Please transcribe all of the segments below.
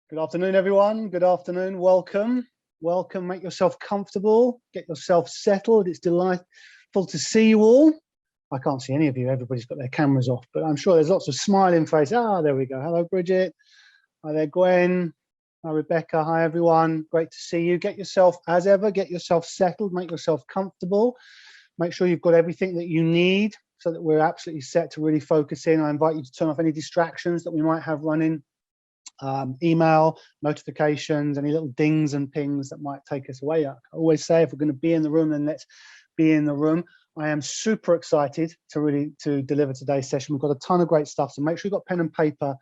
Good afternoon, everyone. Good afternoon. Welcome. Welcome. Make yourself comfortable. Get yourself settled. It's delightful to see you all. I can't see any of you. Everybody's got their cameras off, but I'm sure there's lots of smiling faces. Ah, there we go. Hello, Bridget. Hi there, Gwen. Hi, Rebecca. Hi, everyone. Great to see you. Get yourself, as ever, get yourself settled. Make yourself comfortable. Make sure you've got everything that you need so that we're absolutely set to really focus in. I invite you to turn off any distractions that we might have running. Email, notifications, any little dings and pings that might take us away. I always say if we're going to be in the room, then let's be in the room. I am super excited to deliver today's session. We've got a ton of great stuff, so make sure you've got pen and paper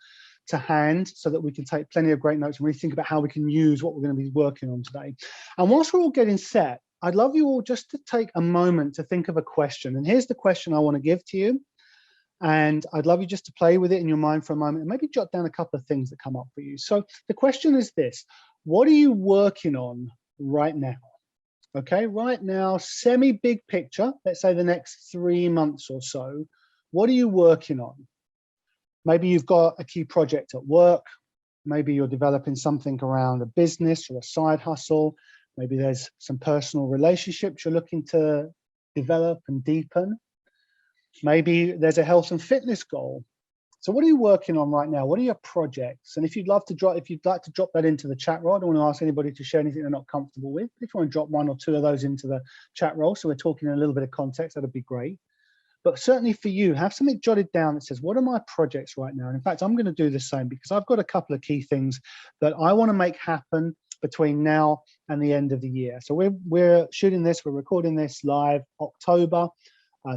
to hand so that we can take plenty of great notes and really think about how we can use what we're going to be working on today. And whilst we're all getting set, I'd love you all just to take a moment to think of a question. And here's the question I want to give to you. And I'd love you just to play with it in your mind for a moment and maybe jot down a couple of things that come up for you. So the question is this: what are you working on right now? Okay, right now, semi-big picture, let's say the next 3 months or so, what are you working on? Maybe you've got a key project at work. Maybe you're developing something around a business or a side hustle. Maybe there's some personal relationships you're looking to develop and deepen. Maybe there's a health and fitness goal. So what are you working on right now? What are your projects? And if you'd like to drop that into the chat roll, I don't want to ask anybody to share anything they're not comfortable with. If you want to drop one or two of those into the chat roll, so we're talking in a little bit of context, that'd be great. But certainly for you, have something jotted down that says, what are my projects right now? And in fact, I'm going to do the same because I've got a couple of key things that I want to make happen between now and the end of the year. So we're shooting this, we're recording this live October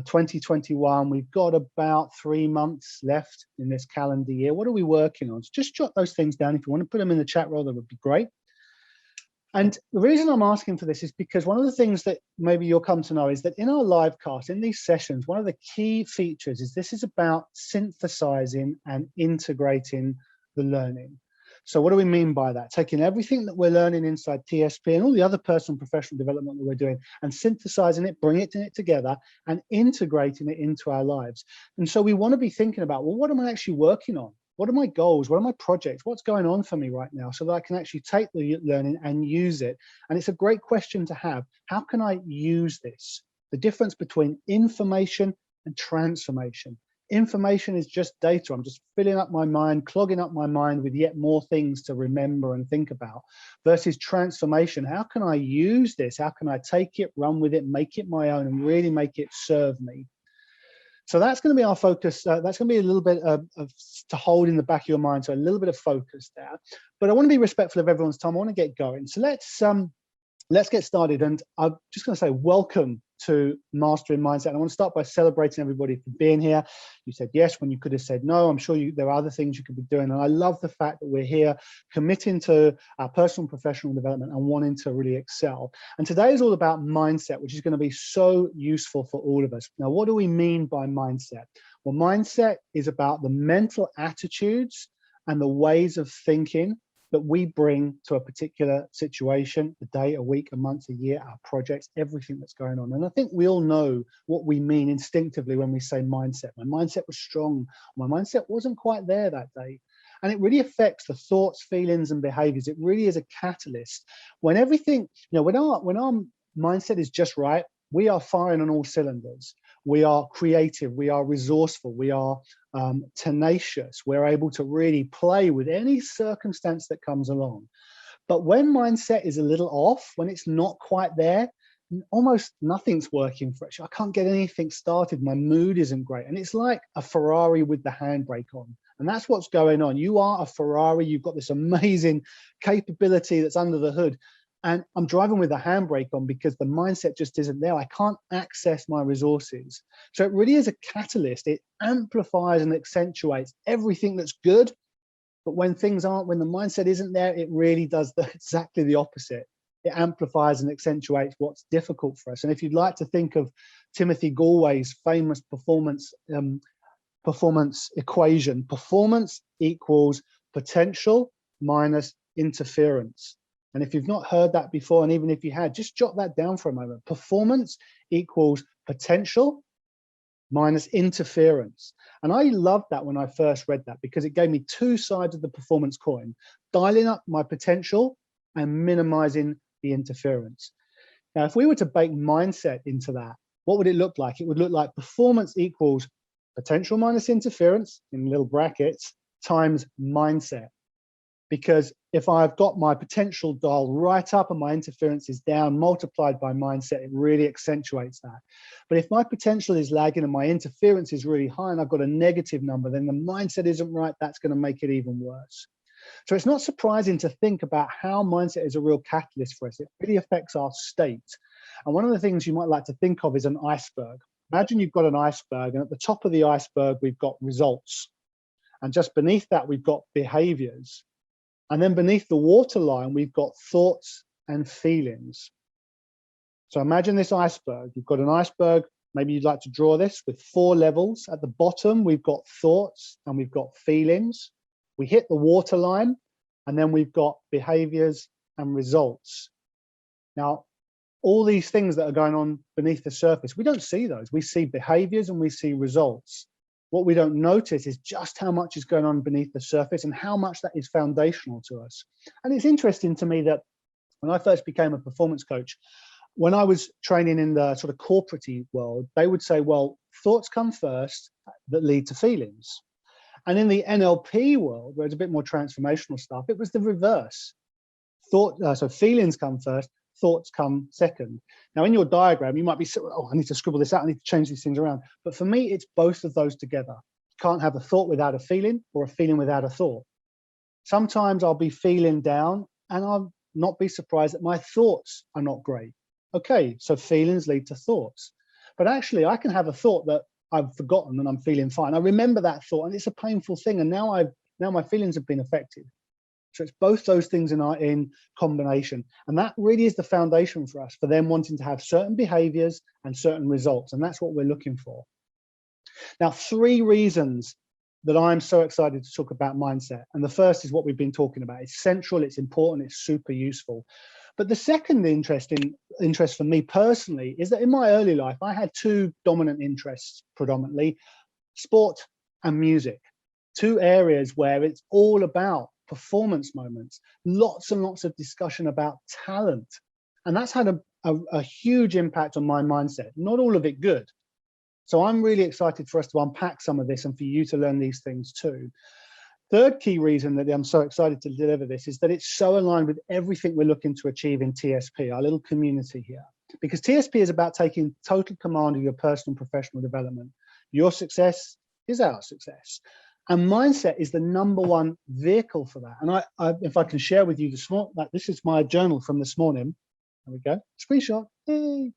2021. We've got about 3 months left in this calendar year. What are we working on? So just jot those things down. If you want to put them in the chat roll, that would be great. And the reason I'm asking for this is because one of the things that maybe you'll come to know is that in our live cast, in these sessions, one of the key features is this is about synthesizing and integrating the learning. So what do we mean by that? Taking everything that we're learning inside TSP and all the other personal and professional development that we're doing and synthesizing it, bringing it together and integrating it into our lives. And so we want to be thinking about, well, what am I actually working on? What are my goals? What are my projects? What's going on for me right now so that I can actually take the learning and use it? And it's a great question to have. How can I use this? The difference between information and transformation. Information is just data. I'm just filling up my mind, clogging up my mind with yet more things to remember and think about, versus transformation. How can I use this? How can I take it, run with it, make it my own, and really make it serve me? So that's going to be our focus. That's going to be a little bit of to hold in the back of your mind. So a little bit of focus there. But I want to be respectful of everyone's time. I want to get going. So let's get started. And I'm just going to say welcome to Mastering Mindset. And I want to start by celebrating everybody for being here. You said yes when you could have said no. I'm sure there are other things you could be doing. And I love the fact that we're here committing to our personal and professional development and wanting to really excel. And today is all about mindset, which is going to be so useful for all of us. Now, what do we mean by mindset? Well, mindset is about the mental attitudes and the ways of thinking that we bring to a particular situation, a day, a week, a month, a year, our projects, everything that's going on. And I think we all know what we mean instinctively when we say mindset. My mindset was strong. My mindset wasn't quite there that day. And it really affects the thoughts, feelings, and behaviors. It really is a catalyst. When everything, when our mindset is just right, we are firing on all cylinders. We are creative, we are resourceful, we are tenacious. We're able to really play with any circumstance that comes along. But when mindset is a little off, when it's not quite there, almost nothing's working for us. I can't get anything started. My mood isn't great. And it's like a Ferrari with the handbrake on. And that's what's going on. You are a Ferrari. You've got this amazing capability that's under the hood. And I'm driving with the handbrake on because the mindset just isn't there. I can't access my resources. So it really is a catalyst. It amplifies and accentuates everything that's good. But when the mindset isn't there, it really does exactly the opposite. It amplifies and accentuates what's difficult for us. And if you'd like to think of Timothy Gallwey's famous performance equation, performance equals potential minus interference. And if you've not heard that before, and even if you had, just jot that down for a moment. Performance equals potential minus interference. And I loved that when I first read that, because it gave me two sides of the performance coin, dialing up my potential and minimizing the interference. Now, if we were to bake mindset into that, what would it look like? It would look like performance equals potential minus interference, in little brackets, times mindset. Because if I've got my potential dial right up and my interference is down, multiplied by mindset, it really accentuates that. But if my potential is lagging and my interference is really high and I've got a negative number, then the mindset isn't right. That's going to make it even worse. So it's not surprising to think about how mindset is a real catalyst for us. It really affects our state. And one of the things you might like to think of is an iceberg. Imagine you've got an iceberg, and at the top of the iceberg, we've got results. And just beneath that, we've got behaviors. And then beneath the waterline, we've got thoughts and feelings. So imagine this iceberg. You've got an iceberg. Maybe you'd like to draw this with 4 levels. At the bottom, we've got thoughts and we've got feelings. We hit the waterline, and then we've got behaviors and results. Now, all these things that are going on beneath the surface, we don't see those. We see behaviors and we see results. What we don't notice is just how much is going on beneath the surface and how much that is foundational to us. And it's interesting to me that when I first became a performance coach, when I was training in the sort of corporate-y world, they would say, well, thoughts come first that lead to feelings. And in the NLP world, where it's a bit more transformational stuff, it was the reverse. So feelings come first, thoughts come second. Now, in your diagram, you might be, oh, I need to scribble this out. I need to change these things around. But for me, it's both of those together. You can't have a thought without a feeling, or a feeling without a thought. Sometimes I'll be feeling down and I'll not be surprised that my thoughts are not great. Okay, so feelings lead to thoughts. But actually, I can have a thought that I've forgotten and I'm feeling fine. I remember that thought and it's a painful thing. And now my feelings have been affected. So it's both those things in combination. And that really is the foundation for us, for them wanting to have certain behaviors and certain results. And that's what we're looking for. Now, 3 reasons that I'm so excited to talk about mindset. And the first is what we've been talking about. It's central, it's important, it's super useful. But the second interest for me personally is that in my early life, I had 2 dominant interests, predominantly sport and music. 2 areas where it's all about performance moments, lots and lots of discussion about talent. And that's had a huge impact on my mindset, not all of it good. So I'm really excited for us to unpack some of this and for you to learn these things too. Third key reason that I'm so excited to deliver this is that it's so aligned with everything we're looking to achieve in TSP, our little community here. Because TSP is about taking total command of your personal and professional development. Your success is our success. And mindset is the #1 vehicle for that. And if I can share with you this morning, this is my journal from this morning. There we go, screenshot. Hey.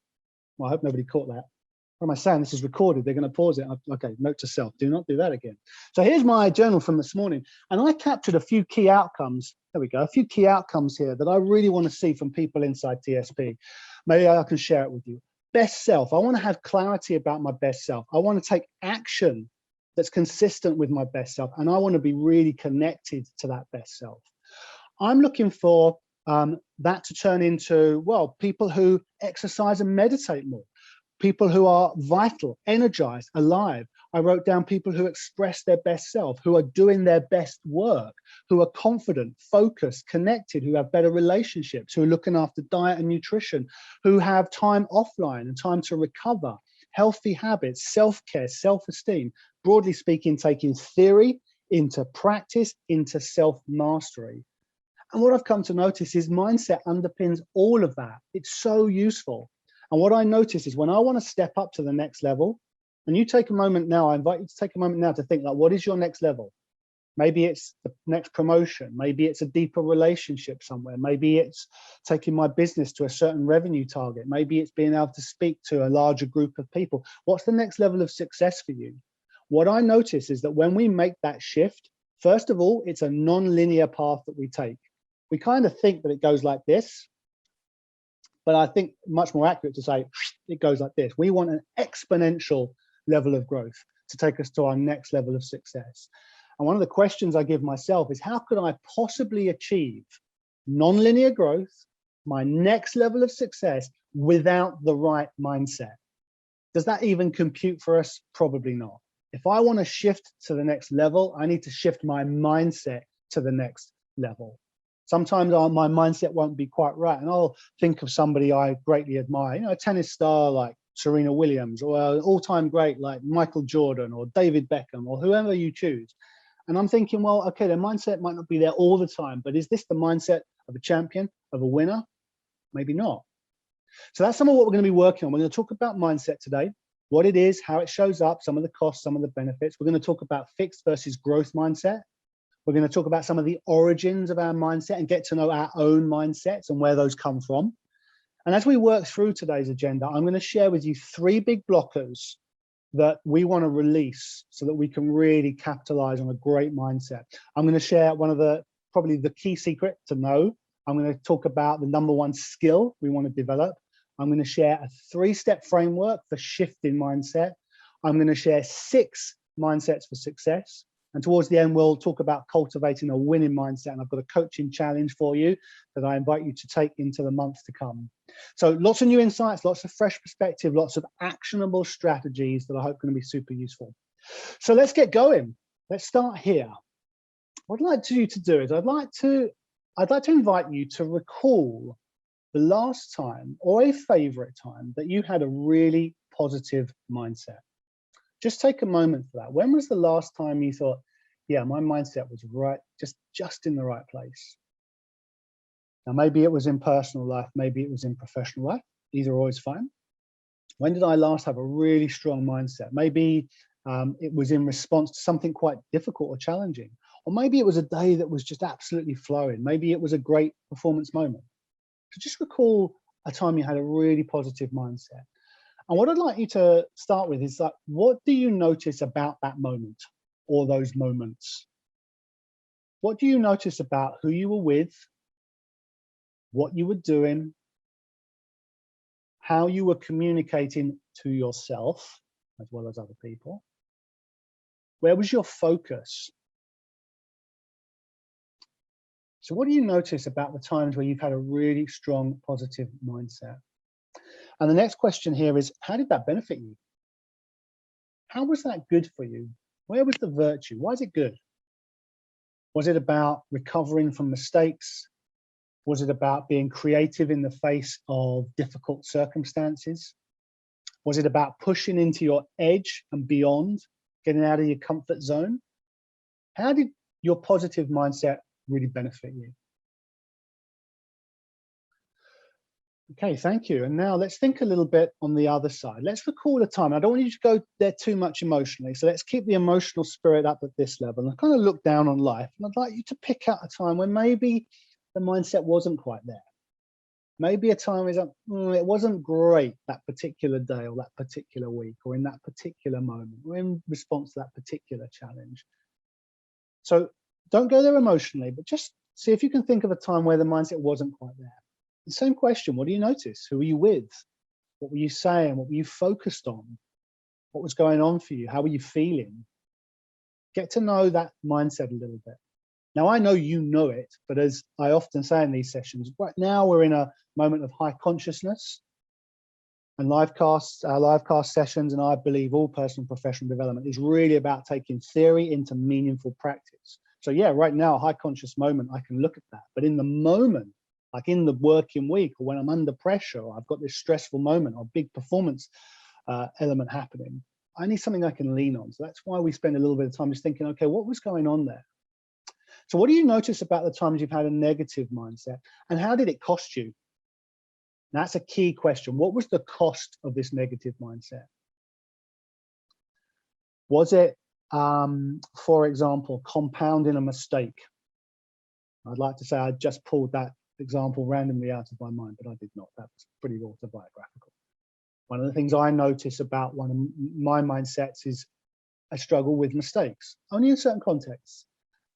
Well, I hope nobody caught that. What am I saying? This is recorded. They're going to pause it. Okay, note to self, do not do that again. So here's my journal from this morning. And I captured a few key outcomes. There we go, a few key outcomes here that I really want to see from people inside TSP. Maybe I can share it with you. Best self. I want to have clarity about my best self. I want to take action that's consistent with my best self. And I want to be really connected to that best self. I'm looking for that to turn into, well, people who exercise and meditate more, people who are vital, energized, alive. I wrote down people who express their best self, who are doing their best work, who are confident, focused, connected, who have better relationships, who are looking after diet and nutrition, who have time offline and time to recover, healthy habits, self-care, self-esteem, broadly speaking, taking theory into practice, into self-mastery. And what I've come to notice is mindset underpins all of that. It's so useful. And what I notice is when I want to step up to the next level, and you take a moment now, I invite you to take a moment now to think, like, what is your next level? Maybe it's the next promotion. Maybe it's a deeper relationship somewhere. Maybe it's taking my business to a certain revenue target. Maybe it's being able to speak to a larger group of people. What's the next level of success for you? What I notice is that when we make that shift, first of all, it's a non-linear path that we take. We kind of think that it goes like this, but I think much more accurate to say it goes like this. We want an exponential level of growth to take us to our next level of success. And one of the questions I give myself is, how could I possibly achieve non-linear growth, my next level of success, without the right mindset? Does that even compute for us? Probably not. If I want to shift to the next level, I need to shift my mindset to the next level. Sometimes my mindset won't be quite right, and I'll think of somebody I greatly admire, a tennis star like Serena Williams, or an all-time great like Michael Jordan or David Beckham, or whoever you choose. And I'm thinking, well, okay, their mindset might not be there all the time, but is this the mindset of a champion, of a winner? Maybe not. So that's some of what we're going to be working on. We're going to talk about mindset today, what it is, how it shows up, some of the costs, some of the benefits. We're going to talk about fixed versus growth mindset. We're going to talk about some of the origins of our mindset and get to know our own mindsets and where those come from. And as we work through today's agenda, I'm going to share with you 3 big blockers that we want to release so that we can really capitalize on a great mindset. I'm going to share one of probably the key secret to know. I'm going to talk about the #1 skill we want to develop. I'm going to share a 3-step framework for shifting mindset. I'm going to share 6 mindsets for success. And towards the end, we'll talk about cultivating a winning mindset. And I've got a coaching challenge for you that I invite you to take into the months to come. So lots of new insights, lots of fresh perspective, lots of actionable strategies that I hope are going to be super useful. So let's get going. Let's start here. What I'd like you to do is I'd like to invite you to recall the last time or a favorite time that you had a really positive mindset. Just take a moment for that. When was the last time you thought, yeah, my mindset was right, just in the right place? Now, maybe it was in personal life, maybe it was in professional life. These are always fine. When did I last have a really strong mindset? Maybe it was in response to something quite difficult or challenging. Or maybe it was a day that was just absolutely flowing. Maybe it was a great performance moment. So just recall a time you had a really positive mindset. And what I'd like you to start with is that, what do you notice about that moment or those moments? What do you notice about who you were with, what you were doing, how you were communicating to yourself as well as other people? Where was your focus? So what do you notice about the times where you've had a really strong positive mindset? And the next question here is, how did that benefit you? How was that good for you? Where was the virtue? Why is it good? Was it about recovering from mistakes? Was it about being creative in the face of difficult circumstances? Was it about pushing into your edge and beyond, getting out of your comfort zone? How did your positive mindset really benefit you? Okay, thank you. And now let's think a little bit on the other side. Let's recall a time. I don't want you to go there too much emotionally. So let's keep the emotional spirit up at this level and kind of look down on life. And I'd like you to pick out a time when maybe the mindset wasn't quite there. Maybe a time is it wasn't great that particular day or that particular week or in that particular moment or in response to that particular challenge. So don't go there emotionally, but just see if you can think of a time where the mindset wasn't quite there. The same question, what do you notice? Who were you with? What were you saying? What were you focused on? What was going on for you? How were you feeling? Get to know that mindset a little bit. Now, I know you know it, but as I often say in these sessions, right now we're in a moment of high consciousness, and our live cast sessions, and I believe all personal and professional development is really about taking theory into meaningful practice. So yeah, right now, a high conscious moment, I can look at that. But in the moment, like in the working week or when I'm under pressure, or I've got this stressful moment or big performance element happening, I need something I can lean on. So that's why we spend a little bit of time just thinking, okay, what was going on there? So what do you notice about the times you've had a negative mindset, and how did it cost you? That's a key question. What was the cost of this negative mindset? Was it, for example, compounding a mistake? I'd like to say I just pulled that example randomly out of my mind, but I did not. That was pretty autobiographical. One of the things I notice about one of my mindsets is I struggle with mistakes, only in certain contexts.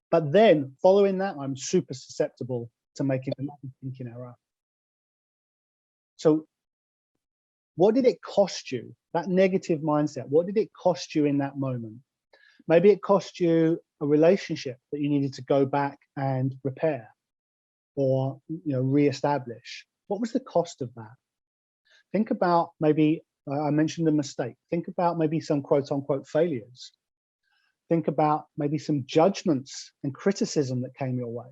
But then following that, I'm super susceptible to making a thinking error. So what did it cost you, that negative mindset? What did it cost you in that moment? Maybe it cost you a relationship that you needed to go back and repair or reestablish. What was the cost of that? Think about maybe I mentioned a mistake. Think about maybe some quote unquote failures. Think about maybe some judgments and criticism that came your way.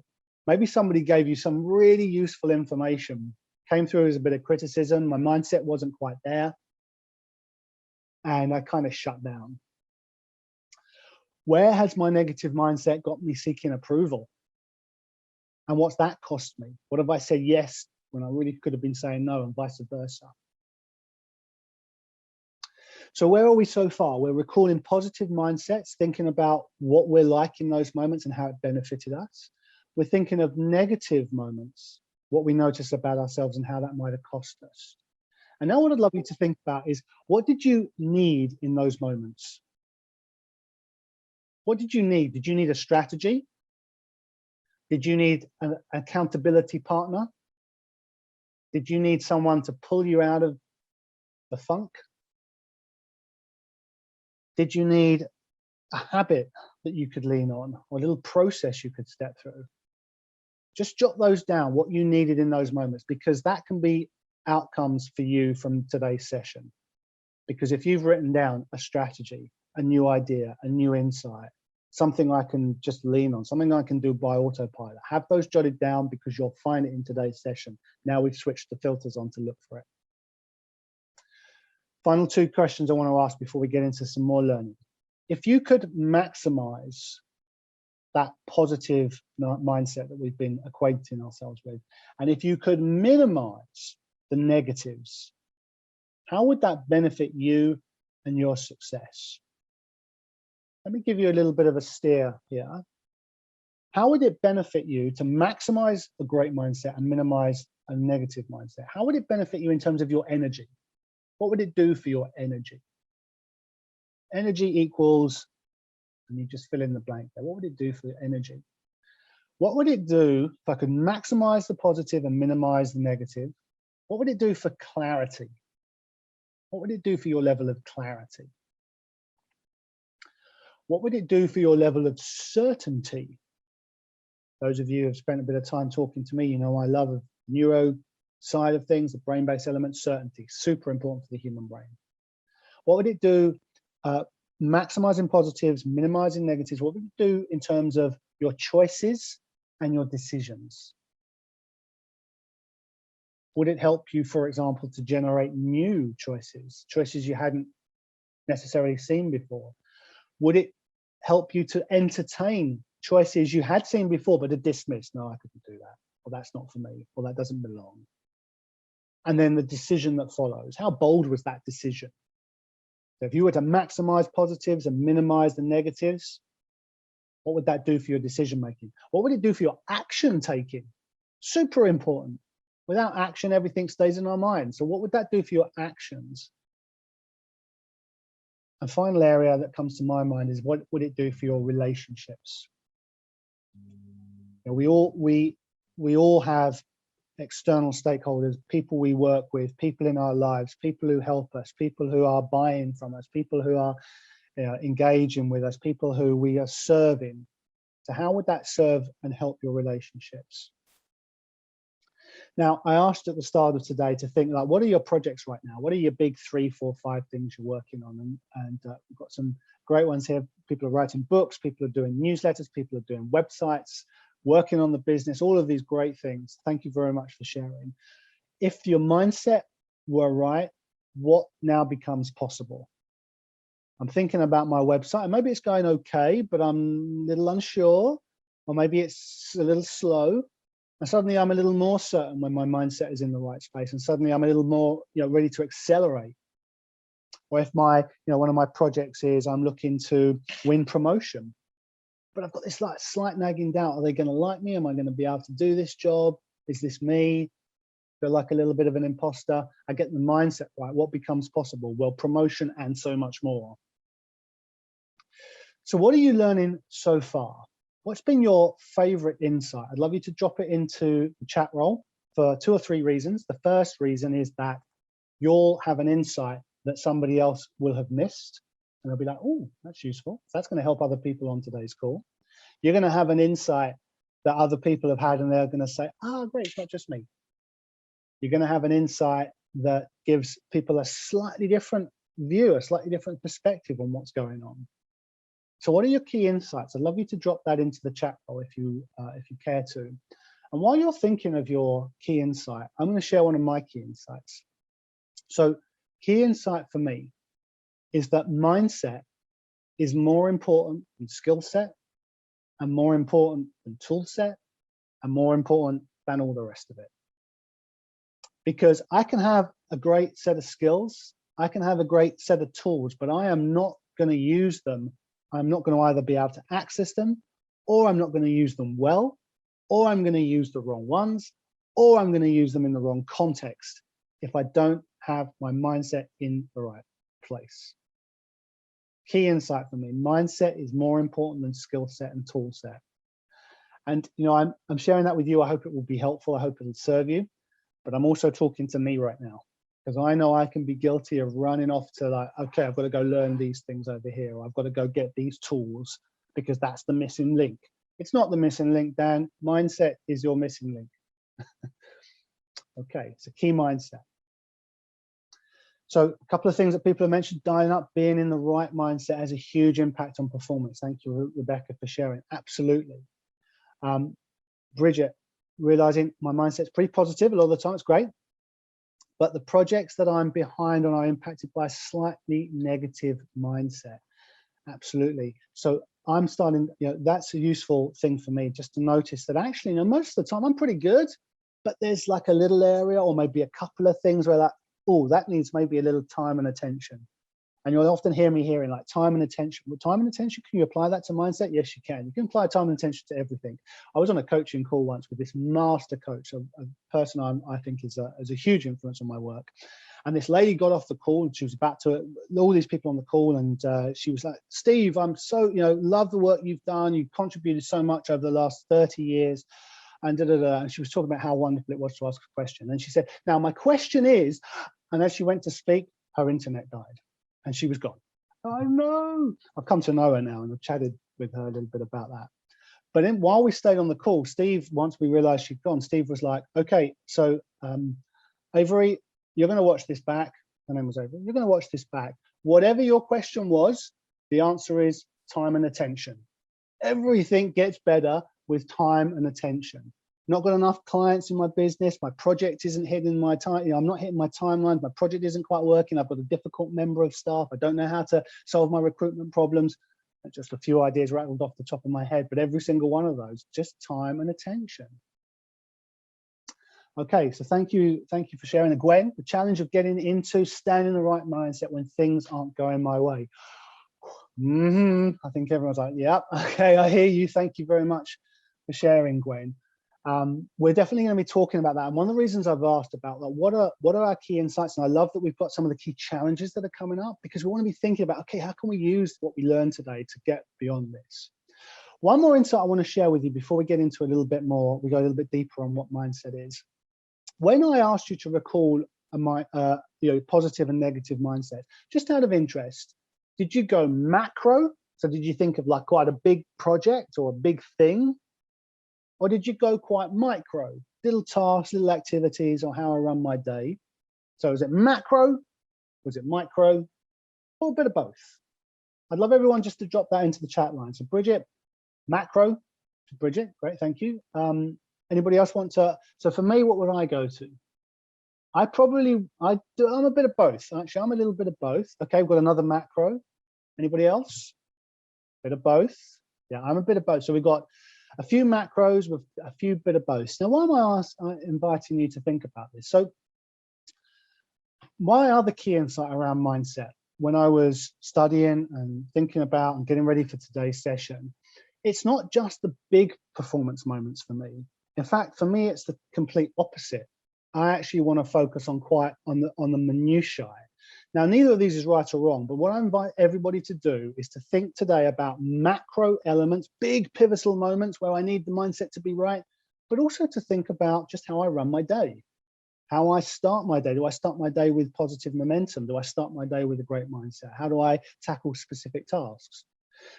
Maybe somebody gave you some really useful information, came through as a bit of criticism. My mindset wasn't quite there, and I kind of shut down. Where has my negative mindset got me seeking approval? And what's that cost me? What have I said yes when I really could have been saying no, and vice versa? So where are we so far? We're recalling positive mindsets, thinking about what we're like in those moments and how it benefited us. We're thinking of negative moments, what we notice about ourselves and how that might have cost us. And now what I'd love you to think about is, what did you need in those moments? What did you need? Did you need a strategy? Did you need an accountability partner? Did you need someone to pull you out of the funk? Did you need a habit that you could lean on, or a little process you could step through? Just jot those down, what you needed in those moments, because that can be outcomes for you from today's session. Because if you've written down a strategy, a new idea, a new insight, something I can just lean on, something I can do by autopilot, have those jotted down, because you'll find it in today's session. Now we've switched the filters on to look for it. Final two questions I want to ask before we get into some more learning. If you could maximize that positive mindset that we've been acquainting ourselves with, and if you could minimize the negatives, how would that benefit you and your success? Let me give you a little bit of a steer here. How would it benefit you to maximize a great mindset and minimize a negative mindset? How would it benefit you in terms of your energy? What would it do for your energy? Energy equals, and you just fill in the blank there. What would it do for your energy? What would it do if I could maximize the positive and minimize the negative? What would it do for clarity? What would it do for your level of clarity? What would it do for your level of certainty? Those of you who have spent a bit of time talking to me, you know I love the neuro side of things, the brain-based element, certainty, super important for the human brain. What would it do, maximizing positives, minimizing negatives? What would it do in terms of your choices and your decisions? Would it help you, for example, to generate new choices, choices you hadn't necessarily seen before? Would it help you to entertain choices you had seen before but had dismissed? No, I couldn't do that. Well, that's not for me. Well, that doesn't belong. And then the decision that follows. How bold was that decision? So if you were to maximize positives and minimize the negatives, what would that do for your decision making? What would it do for your action taking? Super important. Without action, everything stays in our mind. So what would that do for your actions? A final area that comes to my mind is, what would it do for your relationships? You know, we all have external stakeholders, people we work with, people in our lives, people who help us, people who are buying from us, people who are engaging with us, people who we are serving. So how would that serve and help your relationships? Now, I asked at the start of today to think, like, what are your projects right now? What are your big 3, 4, 5 things you're working on? And we've got some great ones here. People are writing books, people are doing newsletters, people are doing websites, working on the business, all of these great things. Thank you very much for sharing. If your mindset were right, what now becomes possible? I'm thinking about my website, and maybe it's going okay, but I'm a little unsure, or maybe it's a little slow. And suddenly I'm a little more certain when my mindset is in the right space, and suddenly I'm a little more, ready to accelerate. Or if one of my projects is I'm looking to win promotion, but I've got this slight nagging doubt. Are they going to like me? Am I going to be able to do this job? Is this me? Feel like a little bit of an imposter. I get the mindset right. What becomes possible? Well, promotion and so much more. So what are you learning so far? What's been your favorite insight? I'd love you to drop it into the chat roll for 2 or 3 reasons. The first reason is that you'll have an insight that somebody else will have missed. And they'll be like, oh, that's useful. That's going to help other people on today's call. You're going to have an insight that other people have had, and they're going to say, great, it's not just me. You're going to have an insight that gives people a slightly different view, a slightly different perspective on what's going on. So what are your key insights? I'd love you to drop that into the chat box if you care to. And while you're thinking of your key insight, I'm going to share one of my key insights. So key insight for me is that mindset is more important than skill set, and more important than tool set, and more important than all the rest of it. Because I can have a great set of skills, I can have a great set of tools, but I am not going to use them. I'm not going to either be able to access them, or I'm not going to use them well, or I'm going to use the wrong ones, or I'm going to use them in the wrong context if I don't have my mindset in the right place. Key insight for me, mindset is more important than skill set and tool set. And you know, I'm sharing that with you. I hope it will be helpful. I hope it'll serve you. But I'm also talking to me right now, because I know I can be guilty of running off to like, okay, I've got to go learn these things over here. Or I've got to go get these tools because that's the missing link. It's not the missing link, Dan. Mindset is your missing link. Okay, so key mindset. So a couple of things that people have mentioned, dialing up, being in the right mindset has a huge impact on performance. Thank you, Rebecca, for sharing. Absolutely. Bridget, realizing my mindset's pretty positive a lot of the time, it's great. But the projects that I'm behind on are impacted by a slightly negative mindset. Absolutely. So I'm starting, you know, that's a useful thing for me, just to notice that actually, you know, most of the time I'm pretty good, but there's like a little area or maybe a couple of things where that, oh, that needs maybe a little time and attention. And you'll often hear me hearing like time and attention. Well, time and attention, can you apply that to mindset? Yes, you can. You can apply time and attention to everything. I was on a coaching call once with this master coach, a person I think is a huge influence on my work. And this lady got off the call and she was about to, all these people on the call, and she was like, Steve, I'm so, you know, love the work you've done. You've contributed so much over the last 30 years. And and she was talking about how wonderful it was to ask a question. And she said, now my question is, and as she went to speak, her internet died and she was gone. I know. I've come to know her now and I've chatted with her a little bit about that. But then while we stayed on the call, Steve, once we realized she'd gone, Steve was like, okay, so Avery, you're going to watch this back. Her name was Avery. You're going to watch this back. Whatever your question was, the answer is time and attention. Everything gets better with time and attention. Not got enough clients in my business. My project isn't hitting my time. You know, I'm not hitting my timelines. My project isn't quite working. I've got a difficult member of staff. I don't know how to solve my recruitment problems. Just a few ideas rattled off the top of my head, but every single one of those, just time and attention. Okay, so thank you for sharing. And Gwen, the challenge of getting into staying in the right mindset when things aren't going my way. I think everyone's like, yeah, okay, I hear you. Thank you very much for sharing, Gwen. We're definitely going to be talking about that. And one of the reasons I've asked about that, what are our key insights? And I love that we've got some of the key challenges that are coming up, because we want to be thinking about, okay, how can we use what we learned today to get beyond this? One more insight I want to share with you before we get into a little bit more, we go a little bit deeper on what mindset is. When I asked you to recall positive and negative mindset, just out of interest, did you go macro? So did you think of like quite a big project or a big thing? Or did you go quite micro, little tasks, little activities, or how I run my day? So is it macro? Was it micro? Or a bit of both? I'd love everyone just to drop that into the chat line. So Bridget, macro, to Bridget, great, thank you. Anybody else want to? So for me, what would I go to? I'm a bit of both. Actually, I'm a little bit of both. Okay, we've got another macro. Anybody else? Bit of both. Yeah, I'm a bit of both. So we've got a few macros with a few bit of both. Now, why am I inviting you to think about this? So my other key insight around mindset, when I was studying and thinking about and getting ready for today's session, it's not just the big performance moments for me. In fact, for me, it's the complete opposite. I actually want to focus on the minutiae. Now, neither of these is right or wrong, but what I invite everybody to do is to think today about macro elements, big pivotal moments where I need the mindset to be right, but also to think about just how I run my day, how I start my day. Do I start my day with positive momentum? Do I start my day with a great mindset? How do I tackle specific tasks?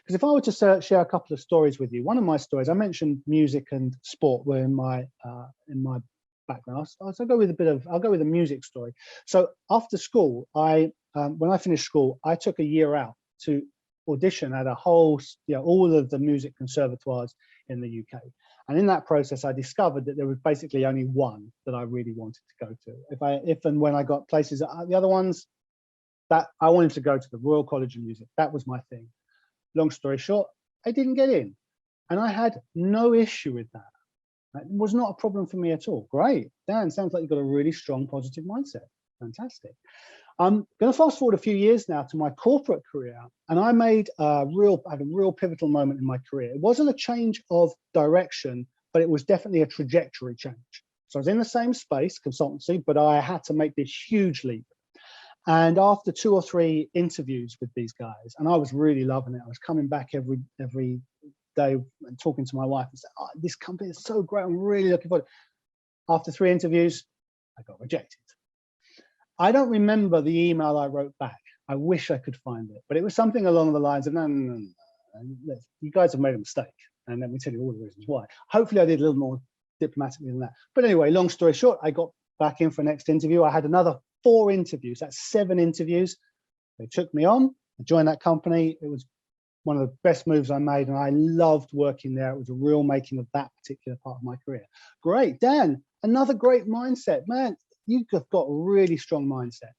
Because if I were to share a couple of stories with you, one of my stories, I mentioned music and sport were in my background. I'll go with I'll go with a music story. So after school, when I finished school, I took a year out to audition at all of the music conservatoires in the UK. And in that process, I discovered that there was basically only one that I really wanted to go to. If and when I got places, the other ones, that I wanted to go to the Royal College of Music. That was my thing. Long story short, I didn't get in, and I had no issue with that. It was not a problem for me at all. Great, Dan, sounds like you've got a really strong, positive mindset. Fantastic. I'm going to fast forward a few years now to my corporate career, and I had a real pivotal moment in my career. It wasn't a change of direction, but it was definitely a trajectory change. So I was in the same space, consultancy, but I had to make this huge leap. And after 2 or 3 interviews with these guys, and I was really loving it. I was coming back every day and talking to my wife and saying, "Oh, this company is so great. I'm really looking forward." After 3 interviews, I got rejected. I don't remember the email I wrote back. I wish I could find it, but it was something along the lines of, no, you guys have made a mistake. And let me tell you all the reasons why. Hopefully I did a little more diplomatically than that. But anyway, long story short, I got back in for the next interview. I had another 4 interviews. That's 7 interviews. They took me on. I joined that company. It was one of the best moves I made, and I loved working there. It was a real making of that particular part of my career. Great, Dan, another great mindset. Man, you've got a really strong mindset.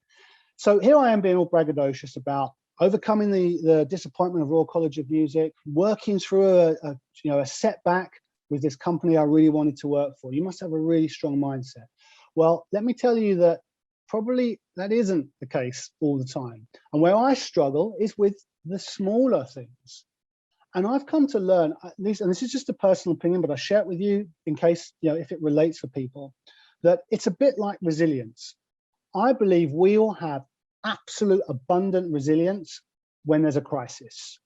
So here I am being all braggadocious about overcoming the disappointment of Royal College of Music, working through a setback with this company I really wanted to work for. You must have a really strong mindset. Well, let me tell you that probably that isn't the case all the time. And where I struggle is with the smaller things. And I've come to learn, and this is just a personal opinion, but I'll share it with you in case, if it relates for people, that it's a bit like resilience. I believe we all have absolute abundant resilience when there's a crisis.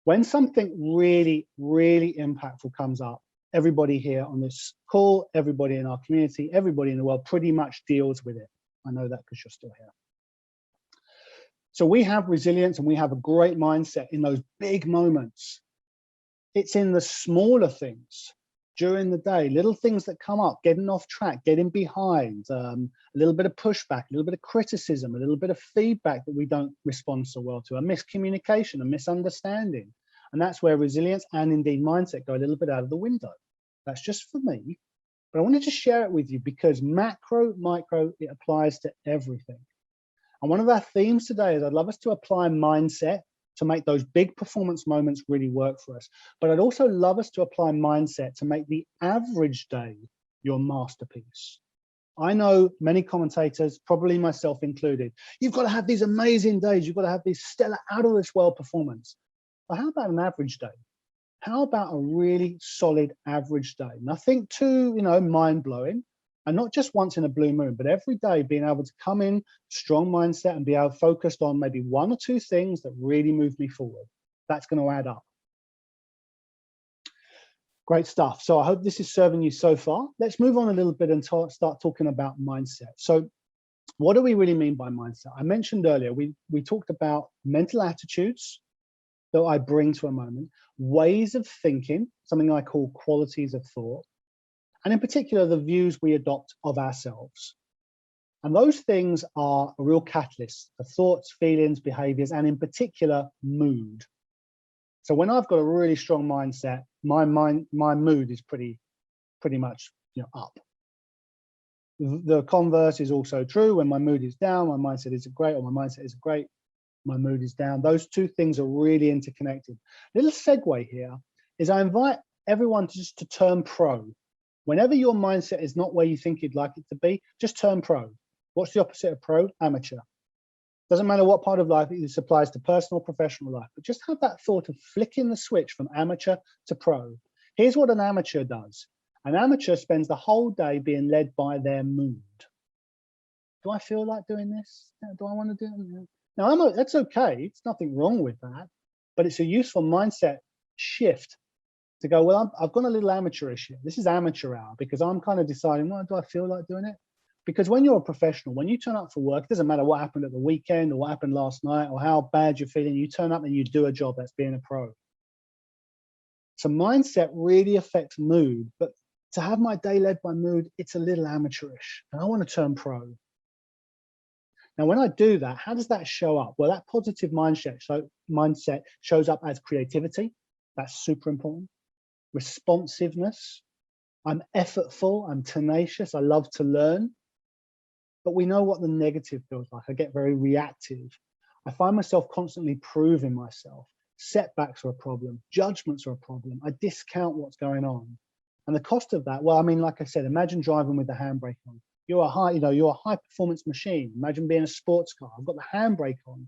When something really, really impactful comes up, everybody here on this call, everybody in our community, everybody in the world pretty much deals with it. I know that because you're still here. So we have resilience and we have a great mindset in those big moments. It's in the smaller things during the day, little things that come up, getting off track, getting behind, a little bit of pushback, a little bit of criticism, a little bit of feedback that we don't respond so well to, a miscommunication, a misunderstanding. And that's where resilience and indeed mindset go a little bit out of the window. That's just for me, but I wanted to share it with you because macro, micro, it applies to everything. And one of our themes today is I'd love us to apply mindset to make those big performance moments really work for us. But I'd also love us to apply mindset to make the average day your masterpiece. I know many commentators, probably myself included, you've got to have these amazing days. You've got to have these stellar, out of this world performance. But how about an average day? How about a really solid average day? Nothing too, mind-blowing. And not just once in a blue moon, but every day being able to come in, strong mindset, and be able to focus on maybe 1 or 2 things that really move me forward. That's going to add up. Great stuff. So I hope this is serving you so far. Let's move on a little bit and start talking about mindset. So what do we really mean by mindset? I mentioned earlier, we talked about mental attitudes that I bring to a moment, ways of thinking, something I call qualities of thought, and in particular, the views we adopt of ourselves. And those things are a real catalyst for thoughts, feelings, behaviors, and in particular, mood. So when I've got a really strong mindset, my mood is pretty much up. The converse is also true. When my mood is down, my mindset isn't great, or my mindset isn't great, my mood is down. Those 2 things are really interconnected. Little segue here is I invite everyone to turn pro. Whenever your mindset is not where you think you'd like it to be, just turn pro. What's the opposite of pro? Amateur. Doesn't matter what part of life this applies to, personal, professional life, but just have that thought of flicking the switch from amateur to pro. Here's what an amateur does. An amateur spends the whole day being led by their mood. Do I feel like doing this? Do I want to do it? Now, that's okay. It's nothing wrong with that, but it's a useful mindset shift to go, well, I've gone a little amateurish here. This is amateur hour because I'm kind of deciding, well, do I feel like doing it? Because when you're a professional, when you turn up for work, it doesn't matter what happened at the weekend or what happened last night or how bad you're feeling, you turn up and you do a job. That's being a pro. So mindset really affects mood, but To have my day led by mood, it's a little amateurish, and I want to turn pro. Now, when I do that, how does that show up? Well, that positive mindset shows up as creativity. That's super important. Responsiveness. I'm effortful. I'm tenacious. I love to learn. But we know what the negative feels like. I get very reactive. I find myself constantly proving myself. Setbacks are a problem. Judgments are a problem. I discount what's going on. And the cost of that, well, I mean, like I said, imagine driving with the handbrake on. You're a high performance machine. Imagine being a sports car. I've got the handbrake on.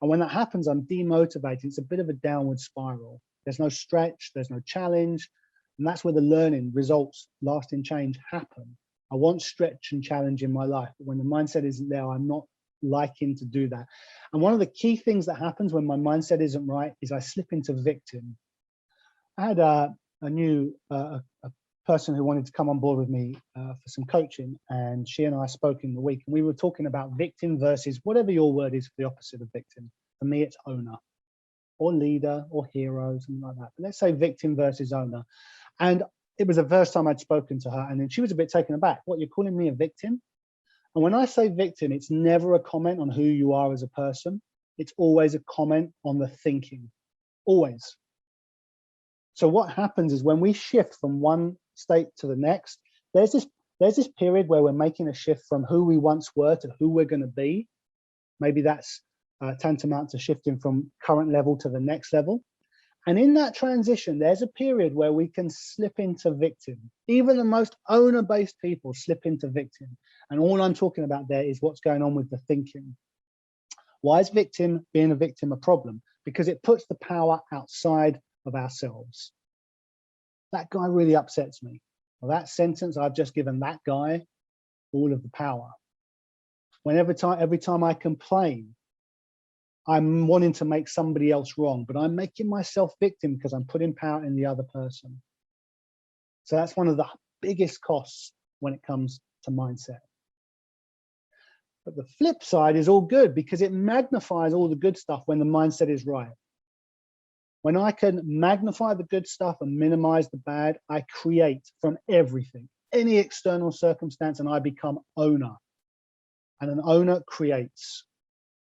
And when that happens, I'm demotivated. It's a bit of a downward spiral. There's no stretch, there's no challenge. And that's where the learning, results, lasting change happen. I want stretch and challenge in my life. But when the mindset isn't there, I'm not liking to do that. And one of the key things that happens when my mindset isn't right is I slip into victim. I had a person who wanted to come on board with me for some coaching, and she and I spoke in the week, and we were talking about victim versus whatever your word is for the opposite of victim. For me, it's owner or leader or hero, something like that. But let's say victim versus owner. And it was the first time I'd spoken to her, and then she was a bit taken aback. What, you're calling me a victim? And when I say victim, it's never a comment on who you are as a person. It's always a comment on the thinking, always. So what happens is when we shift from one state to the next, there's this period where we're making a shift from who we once were to who we're going to be. Maybe that's tantamount to shifting from current level to the next level. And in that transition, there's a period where we can slip into victim. Even the most owner-based people slip into victim. And all I'm talking about there is what's going on with the thinking. Why is being a victim a problem? Because it puts the power outside of ourselves. That guy really upsets me. Well, that sentence, I've just given that guy all of the power. Every time I complain, I'm wanting to make somebody else wrong, but I'm making myself victim because I'm putting power in the other person. So that's one of the biggest costs when it comes to mindset. But the flip side is all good because it magnifies all the good stuff when the mindset is right. When I can magnify the good stuff and minimize the bad, I create from everything, any external circumstance, and I become owner. And an owner creates.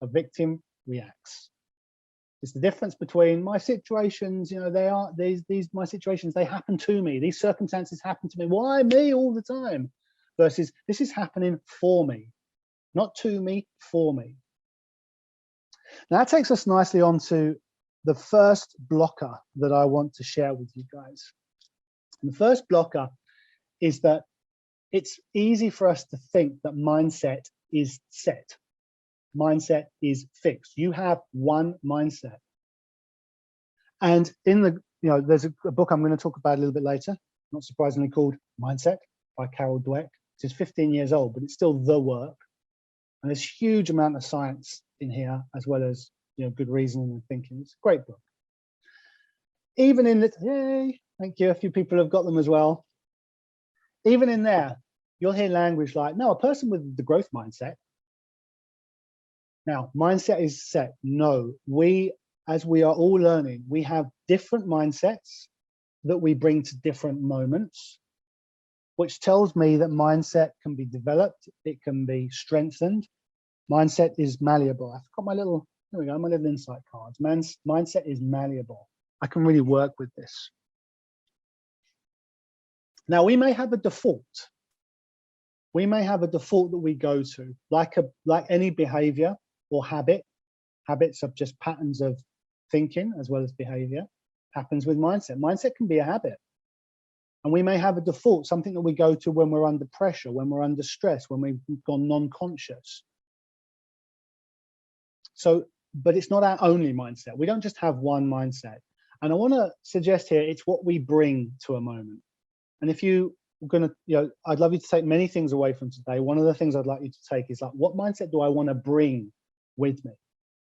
A victim reacts. It's the difference between my situations, my situations, they happen to me. These circumstances happen to me. Why me all the time? Versus this is happening for me, not to me, for me. Now that takes us nicely on to the first blocker that I want to share with you guys. And the first blocker is that it's easy for us to think that mindset is set. Mindset is fixed. You have one mindset. And there's a book I'm going to talk about a little bit later, not surprisingly, called Mindset by Carol Dweck. It's 15 years old, but it's still the work. And there's a huge amount of science in here, as well as good reasoning and thinking. It's a great book. Even in it, yay, thank you. A few people have got them as well. Even in there, you'll hear language like, no, a person with the growth mindset. Now, mindset is set. No, as we are all learning, we have different mindsets that we bring to different moments, which tells me that mindset can be developed. It can be strengthened. Mindset is malleable. I've got my little insight cards. Mindset is malleable. I can really work with this. Now, we may have a default. We may have a default that we go to, like any behavior or habit. Habits are just patterns of thinking as well as behavior. Happens with mindset. Mindset can be a habit. And we may have a default, something that we go to when we're under pressure, when we're under stress, when we've gone non-conscious. So, but it's not our only mindset. We don't just have one mindset. And I want to suggest here, it's what we bring to a moment. And if you are going to, I'd love you to take many things away from today. One of the things I'd like you to take is like, what mindset do I want to bring with me?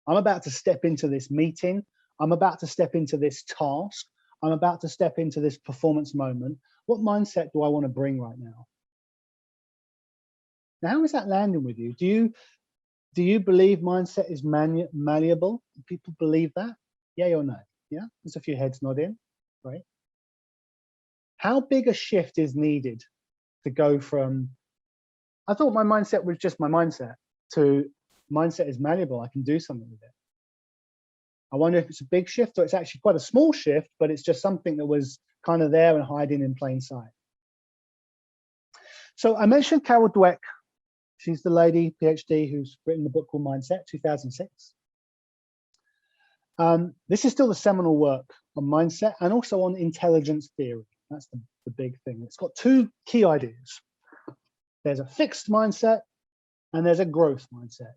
I'm about to step into this meeting. I'm about to step into this task. I'm about to step into this performance moment. What mindset do I want to bring right now? Now, how is that landing with you? Do you believe mindset is malleable? Do people believe that? Yeah or no? Yeah, there's a few heads nodding, right? How big a shift is needed to go from, I thought my mindset was just my mindset, to mindset is malleable, I can do something with it. I wonder if it's a big shift or it's actually quite a small shift, but it's just something that was kind of there and hiding in plain sight. So I mentioned Carol Dweck. She's the lady, PhD, who's written the book called Mindset, 2006. This is still the seminal work on mindset and also on intelligence theory. That's the big thing. It's got two key ideas. There's a fixed mindset and there's a growth mindset.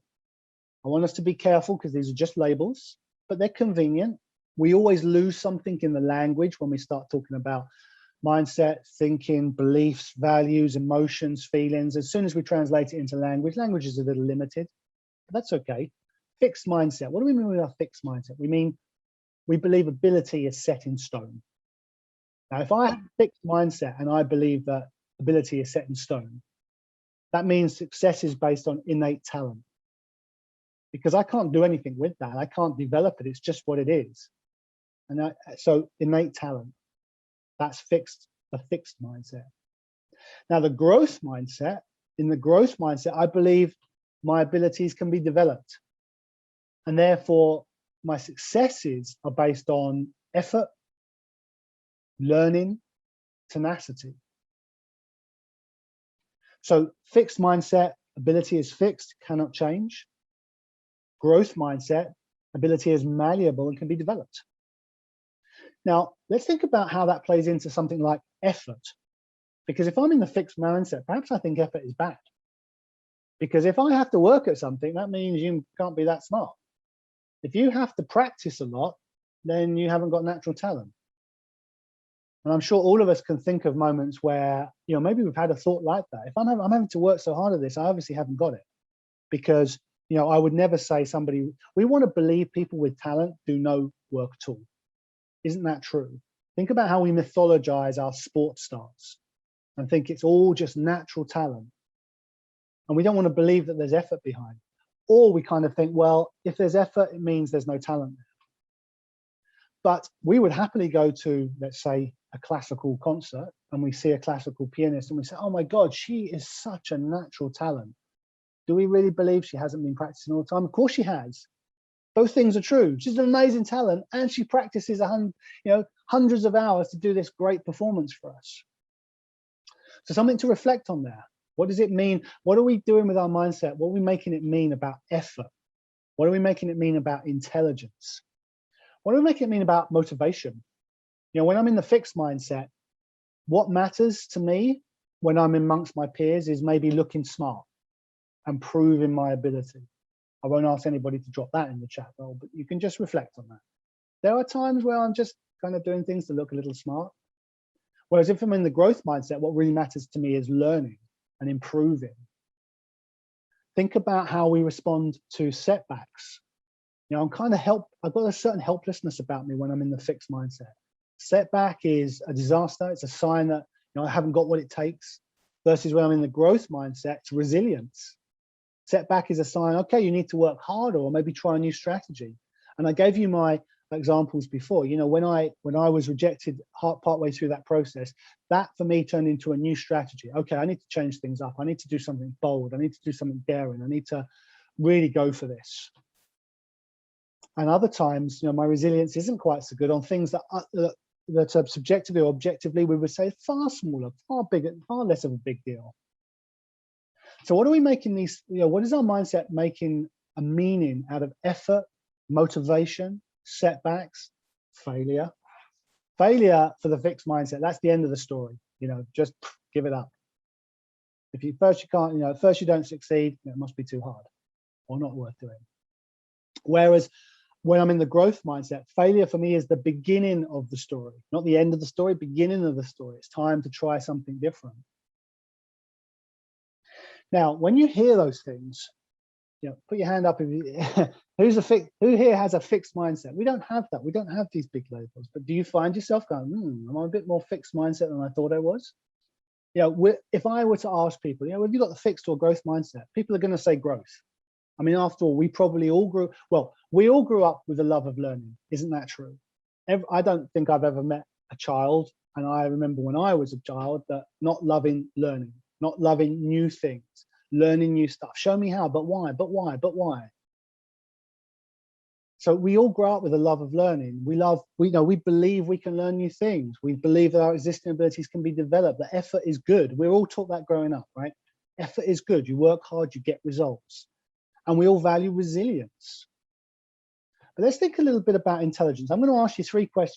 I want us to be careful because these are just labels, but they're convenient. We always lose something in the language when we start talking about mindset, thinking, beliefs, values, emotions, feelings. As soon as we translate it into language, language is a little limited, but that's okay. Fixed mindset. What do we mean with our fixed mindset? We mean we believe ability is set in stone. Now, if I have a fixed mindset and I believe that ability is set in stone, that means success is based on innate talent. Because I can't do anything with that. I can't develop it. It's just what it is. And so innate talent, that's fixed, a fixed mindset. Now, the growth mindset, in the growth mindset, I believe my abilities can be developed. And therefore, my successes are based on effort, learning, tenacity. So fixed mindset, ability is fixed, cannot change. Growth mindset, ability is malleable and can be developed. Now, let's think about how that plays into something like effort. Because if I'm in the fixed mindset, perhaps I think effort is bad. Because if I have to work at something, that means you can't be that smart. If you have to practice a lot, then you haven't got natural talent. And I'm sure all of us can think of moments where, maybe we've had a thought like that. If I'm having to work so hard at this, I obviously haven't got it. Because, I would never say we want to believe people with talent do no work at all. Isn't that true? Think about how we mythologize our sports stars and think it's all just natural talent. And we don't want to believe that there's effort behind. Or we kind of think, well, if there's effort, it means there's no talent there. But we would happily go to, let's say, a classical concert and we see a classical pianist and we say, oh my God, she is such a natural talent. Do we really believe she hasn't been practicing all the time? Of course she has. Both things are true. She's an amazing talent and she practices hundreds of hours to do this great performance for us. So something to reflect on there. What does it mean? What are we doing with our mindset? What are we making it mean about effort? What are we making it mean about intelligence? What are we making it mean about motivation? When I'm in the fixed mindset, what matters to me when I'm amongst my peers is maybe looking smart and proving my ability. I won't ask anybody to drop that in the chat, though, but you can just reflect on that. There are times where I'm just kind of doing things to look a little smart. Whereas if I'm in the growth mindset, what really matters to me is learning and improving. Think about how we respond to setbacks. I've got a certain helplessness about me when I'm in the fixed mindset. Setback is a disaster. It's a sign that I haven't got what it takes. Versus when I'm in the growth mindset, it's resilience. Setback is a sign, okay, you need to work harder or maybe try a new strategy. And I gave you my examples before. When I was rejected partway through that process, that for me turned into a new strategy. Okay, I need to change things up. I need to do something bold. I need to do something daring. I need to really go for this. And other times, my resilience isn't quite so good on things that are subjectively or objectively we would say far smaller, far bigger, far less of a big deal. So what are we making these, what is our mindset making a meaning out of effort, motivation, setbacks, failure? Failure for the fixed mindset, that's the end of the story. Just give it up. If you first you don't succeed, it must be too hard or not worth doing. Whereas when I'm in the growth mindset, failure for me is the beginning of the story, not the end of the story, beginning of the story. It's time to try something different. Now, when you hear those things, put your hand up. Who here has a fixed mindset? We don't have that. We don't have these big labels. But do you find yourself going, I'm a bit more fixed mindset than I thought I was? If I were to ask people, have you got the fixed or growth mindset? People are going to say growth. I mean, after all, we all grew up with a love of learning. Isn't that true? I don't think I've ever met a child And I remember when I was a child that not loving learning, not loving new things, learning new stuff. Show me how, but why, but why, but why? So we all grow up with a love of learning. We believe we can learn new things. We believe that our existing abilities can be developed. The effort is good. We're all taught that growing up, right? Effort is good. You work hard, you get results. And we all value resilience. But let's think a little bit about intelligence. I'm going to ask you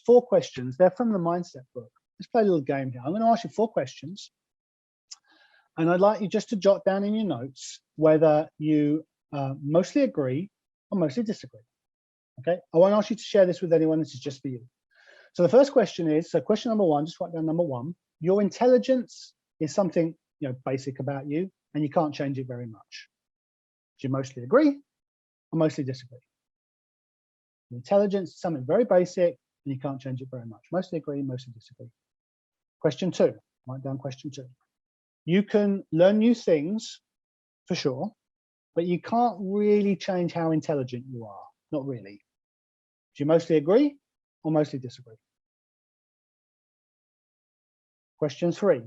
four questions. They're from the mindset book. Let's play a little game here. I'm going to ask you 4 questions. And I'd like you just to jot down in your notes whether you mostly agree or mostly disagree. Okay, I won't ask you to share this with anyone. This is just for you. So the first question is, so question number 1, just write down number 1. Your intelligence is something, basic about you, and you can't change it very much. Do you mostly agree or mostly disagree? Intelligence is something very basic, and you can't change it very much. Mostly agree, mostly disagree. Question 2, write down question 2. You can learn new things, for sure, but you can't really change how intelligent you are. Not really. Do you mostly agree or mostly disagree? Question 3.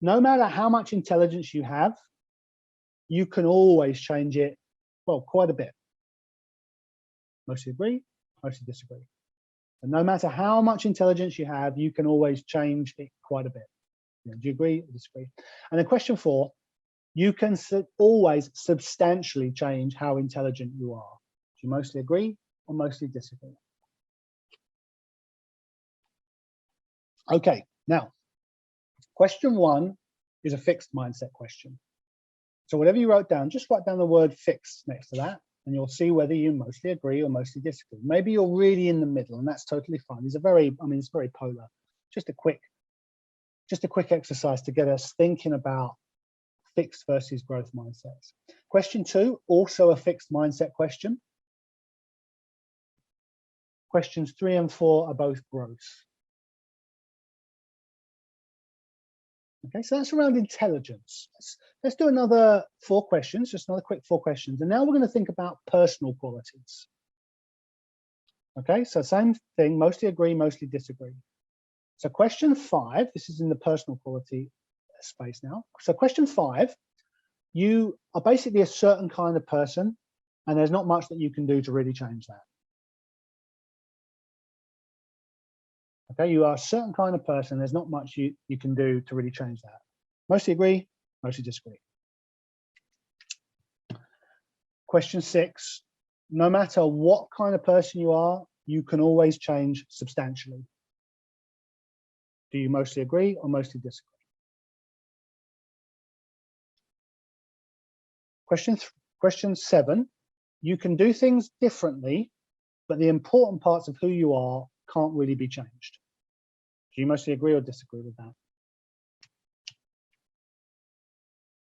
No matter how much intelligence you have, you can always change it, well, quite a bit. Mostly agree, mostly disagree. And no matter how much intelligence you have, you can always change it quite a bit. Do you agree or disagree? And then question 4, you can always substantially change how intelligent you are. Do you mostly agree or mostly disagree? Okay, now, question 1 is a fixed mindset question. So whatever you wrote down, just write down the word fixed next to that, and you'll see whether you mostly agree or mostly disagree. Maybe you're really in the middle, and that's totally fine. It's it's very polar. Just a quick exercise to get us thinking about fixed versus growth mindsets. Question 2, also a fixed mindset question. Questions 3 and 4 are both growth. Okay, so that's around intelligence. Let's do another 4 questions, just another quick 4 questions. And now we're going to think about personal qualities. Okay, so same thing, mostly agree, mostly disagree. So question 5, this is in the personal quality space now. So question 5, you are basically a certain kind of person, and there's not much that you can do to really change that. Okay, you are a certain kind of person, there's not much you can do to really change that. Mostly agree, mostly disagree. Question 6, no matter what kind of person you are, you can always change substantially. Do you mostly agree or mostly disagree? Question 7, you can do things differently, but the important parts of who you are can't really be changed. Do you mostly agree or disagree with that?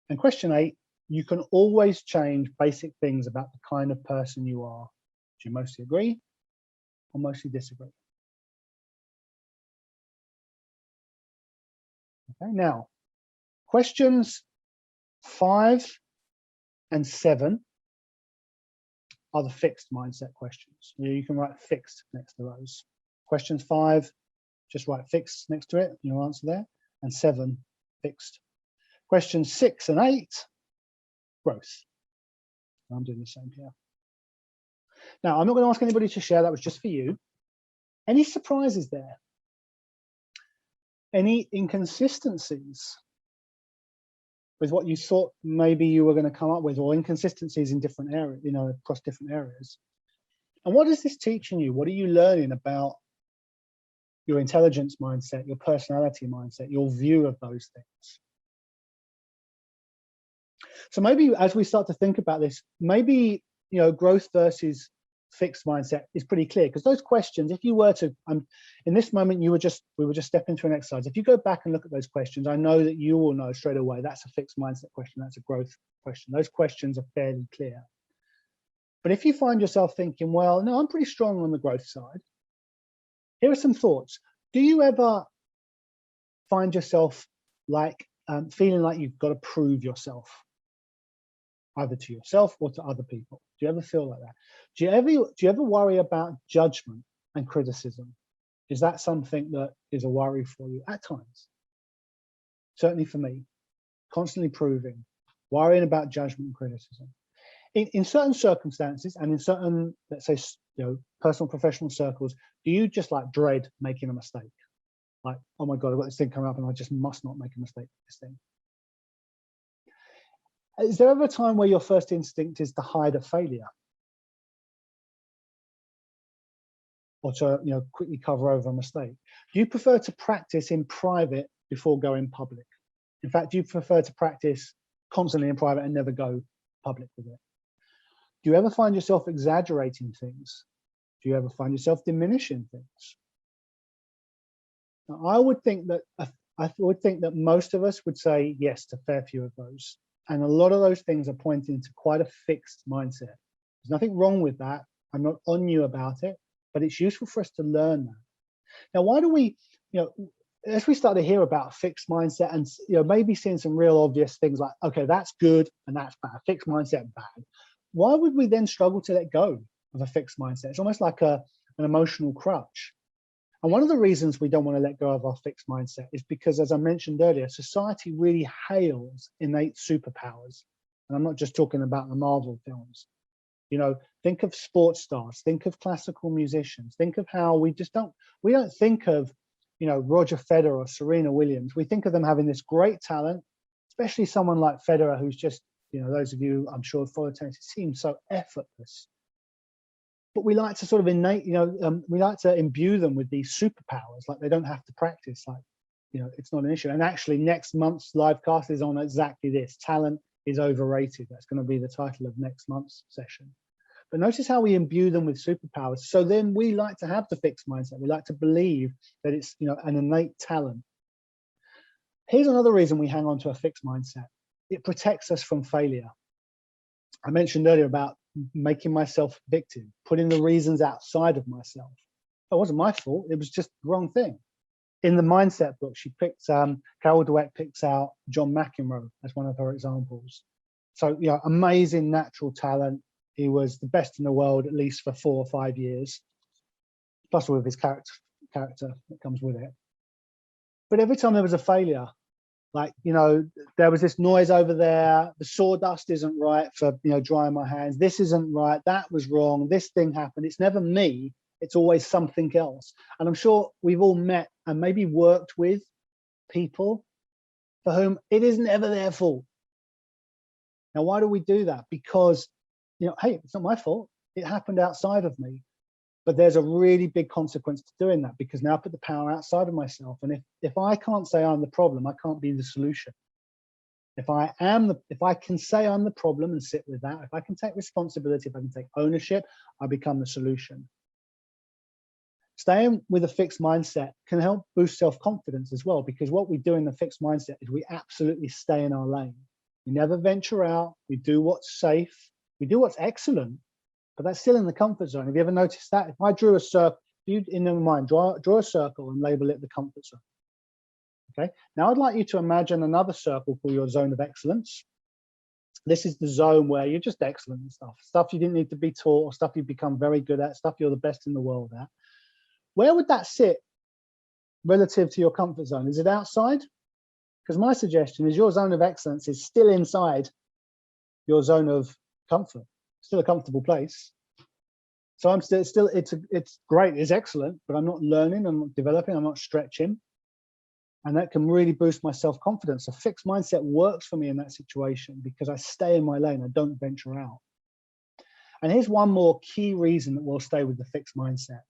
And question 8, you can always change basic things about the kind of person you are. Do you mostly agree or mostly disagree? Okay, now, questions 5 and 7 are the fixed mindset questions. You can write fixed next to those. Questions 5, just write fixed next to it, your answer there, and 7, fixed. Questions 6 and 8, growth. I'm doing the same here. Now, I'm not going to ask anybody to share, that was just for you. Any surprises there? Any inconsistencies with what you thought maybe you were going to come up with, or inconsistencies in different areas, across different areas? And what is this teaching you? What are you learning about your intelligence mindset, your personality mindset, your view of those things? So maybe as we start to think about this, maybe, growth versus fixed mindset is pretty clear, because those questions, if you were to, in this moment, we were just stepping through an exercise. If you go back and look at those questions, I know that you will know straight away, that's a fixed mindset question, that's a growth question. Those questions are fairly clear. But if you find yourself thinking, well, no, I'm pretty strong on the growth side, here are some thoughts. Do you ever find yourself like feeling like you've got to prove yourself, either to yourself or to other people? Do you ever feel like that? Do you ever worry about judgment and criticism? Is that something that is a worry for you at times? Certainly for me, constantly proving, worrying about judgment and criticism. In certain circumstances and in certain, let's say, personal, professional circles, do you just like dread making a mistake? Like, oh my God, I've got this thing coming up and I just must not make a mistake with this thing. Is there ever a time where your first instinct is to hide a failure? Or to quickly cover over a mistake? Do you prefer to practice in private before going public? In fact, do you prefer to practice constantly in private and never go public with it? Do you ever find yourself exaggerating things? Do you ever find yourself diminishing things? Now, I would think that most of us would say yes to a fair few of those. And a lot of those things are pointing to quite a fixed mindset. There's nothing wrong with that. I'm not on you about it, but it's useful for us to learn that. Now, why do we, as we start to hear about fixed mindset and maybe seeing some real obvious things like, okay, that's good and that's bad, fixed mindset bad. Why would we then struggle to let go of a fixed mindset? It's almost like an emotional crutch. And one of the reasons we don't want to let go of our fixed mindset is because, as I mentioned earlier, society really hails innate superpowers. And I'm not just talking about the Marvel films. Think of sports stars, think of classical musicians, think of how we don't think of, Roger Federer or Serena Williams. We think of them having this great talent, especially someone like Federer, who's just, those of you I'm sure follow tennis, it seems so effortless. But we like to sort of we like to imbue them with these superpowers, like they don't have to practice, like, it's not an issue. And actually next month's live cast is on exactly this: talent is overrated. That's going to be the title of next month's session. But notice how we imbue them with superpowers. So then we like to have the fixed mindset. We like to believe that it's, an innate talent. Here's another reason we hang on to a fixed mindset. It protects us from failure. I mentioned earlier about making myself victim, putting the reasons outside of myself. It wasn't my fault. It was just the wrong thing. In the mindset book, Carol Dweck picks out John McEnroe as one of her examples. So, amazing natural talent. He was the best in the world, at least for 4 or 5 years, plus all of his character that comes with it. But every time there was a failure, like, there was this noise over there, the sawdust isn't right for, drying my hands. This isn't right. That was wrong. This thing happened. It's never me. It's always something else. And I'm sure we've all met and maybe worked with people for whom it isn't ever their fault. Now, why do we do that? Because, hey, it's not my fault. It happened outside of me. But there's a really big consequence to doing that, because now I put the power outside of myself. And if I can't say I'm the problem, I can't be the solution. If I can say I'm the problem and sit with that, if I can take responsibility, if I can take ownership, I become the solution. Staying with a fixed mindset can help boost self-confidence as well, because what we do in the fixed mindset is we absolutely stay in our lane. We never venture out. We do what's safe. We do what's excellent. But that's still in the comfort zone. Have you ever noticed that? If I drew a circle, you in your mind, draw a circle and label it the comfort zone. Okay. Now I'd like you to imagine another circle called your zone of excellence. This is the zone where you're just excellent in stuff you didn't need to be taught, or stuff you've become very good at, stuff you're the best in the world at. Where would that sit relative to your comfort zone? Is it outside? Because my suggestion is your zone of excellence is still inside your zone of comfort. Still a comfortable place. So I'm still it's great, it's excellent, but I'm not learning, I'm not developing, I'm not stretching. And that can really boost my self-confidence. A fixed mindset works for me in that situation because I stay in my lane, I don't venture out. And here's one more key reason that we'll stay with the fixed mindset.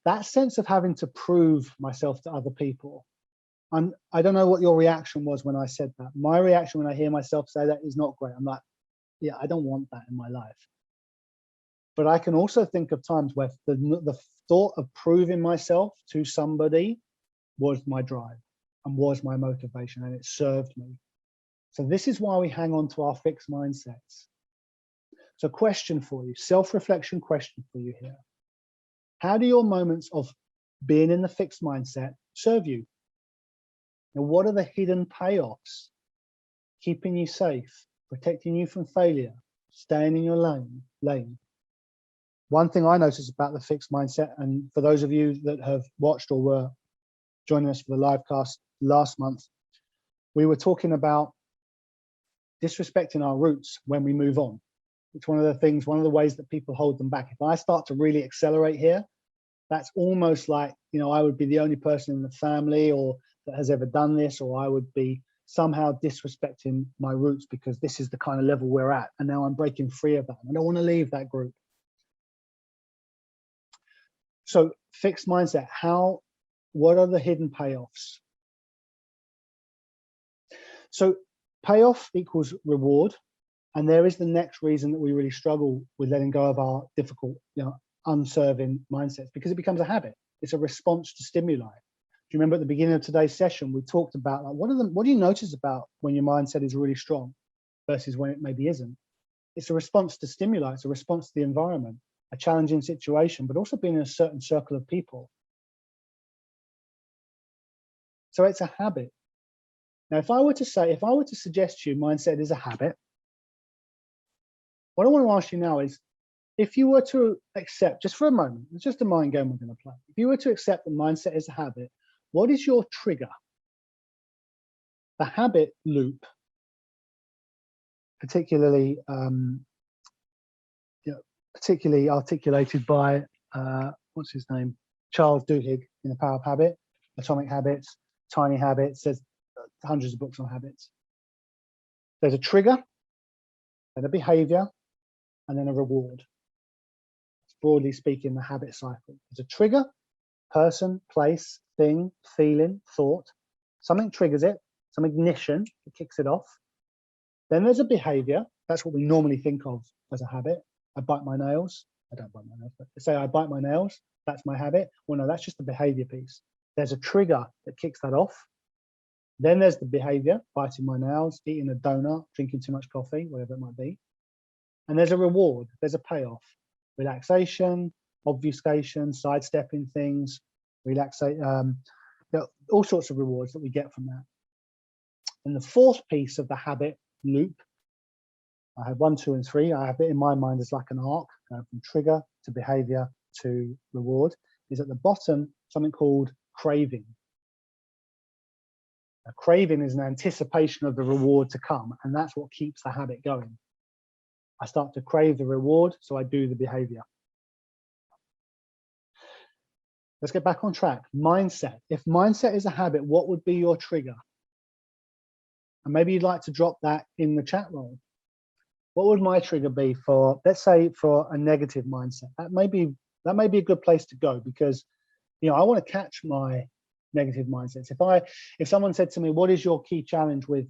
That sense of having to prove myself to other people. I don't know what your reaction was when I said that. My reaction when I hear myself say that is not great. I'm like, yeah, I don't want that in my life. But I can also think of times where the thought of proving myself to somebody was my drive and was my motivation, and it served me. So this is why we hang on to our fixed mindsets. So question for you, self-reflection question for you here. How do your moments of being in the fixed mindset serve you? Now, what are the hidden payoffs? Keeping you safe, protecting you from failure, staying in your lane. one thing I noticed about the fixed mindset, and for those of you that have watched or were joining us for the live cast last month, we were talking about disrespecting our roots when we move on. It's one of the ways that people hold them back. If I start to really accelerate here, that's almost like, I would be the only person in the family or that has ever done this, or I would be somehow disrespecting my roots because this is the kind of level we're at. And now I'm breaking free of that. I don't want to leave that group. So fixed mindset, what are the hidden payoffs? So payoff equals reward. And there is the next reason that we really struggle with letting go of our difficult, unserving mindsets, because it becomes a habit. It's a response to stimuli. Do you remember at the beginning of today's session, we talked about what do you notice about when your mindset is really strong versus when it maybe isn't? It's a response to stimuli. It's a response to the environment, a challenging situation, but also being in a certain circle of people. So it's a habit. Now, if I were to suggest to you mindset is a habit, what I want to ask you now is, if you were to accept, just for a moment, it's just a mind game we're going to play. If you were to accept that mindset is a habit, what is your trigger? The habit loop, particularly articulated by what's his name, Charles Duhigg in The Power of Habit, Atomic Habits, Tiny Habits. There's hundreds of books on habits. There's a trigger, then a behavior, and then a reward. It's broadly speaking the habit cycle. There's a trigger, person, place, thing, feeling, thought. Something triggers it, some ignition that kicks it off. Then there's a behavior. That's what we normally think of as a habit. I bite my nails. I don't bite my nails, but say I bite my nails. That's my habit. Well, no, that's just the behavior piece. There's a trigger that kicks that off. Then there's the behavior, biting my nails, eating a donut, drinking too much coffee, whatever it might be. And there's a reward, there's a payoff. Relaxation, obfuscation, sidestepping things, all sorts of rewards that we get from that. And the fourth piece of the habit loop, I have 1, 2, and 3. I have it in my mind as like an arc, going from trigger to behavior to reward, is at the bottom something called craving. A craving is an anticipation of the reward to come, and that's what keeps the habit going. I start to crave the reward, so I do the behavior. Let's get back on track. Mindset. If mindset is a habit, what would be your trigger? And maybe you'd like to drop that in the chat room. What would my trigger be for, let's say, for a negative mindset? That may be a good place to go, because I want to catch my negative mindsets. If someone said to me, what is your key challenge when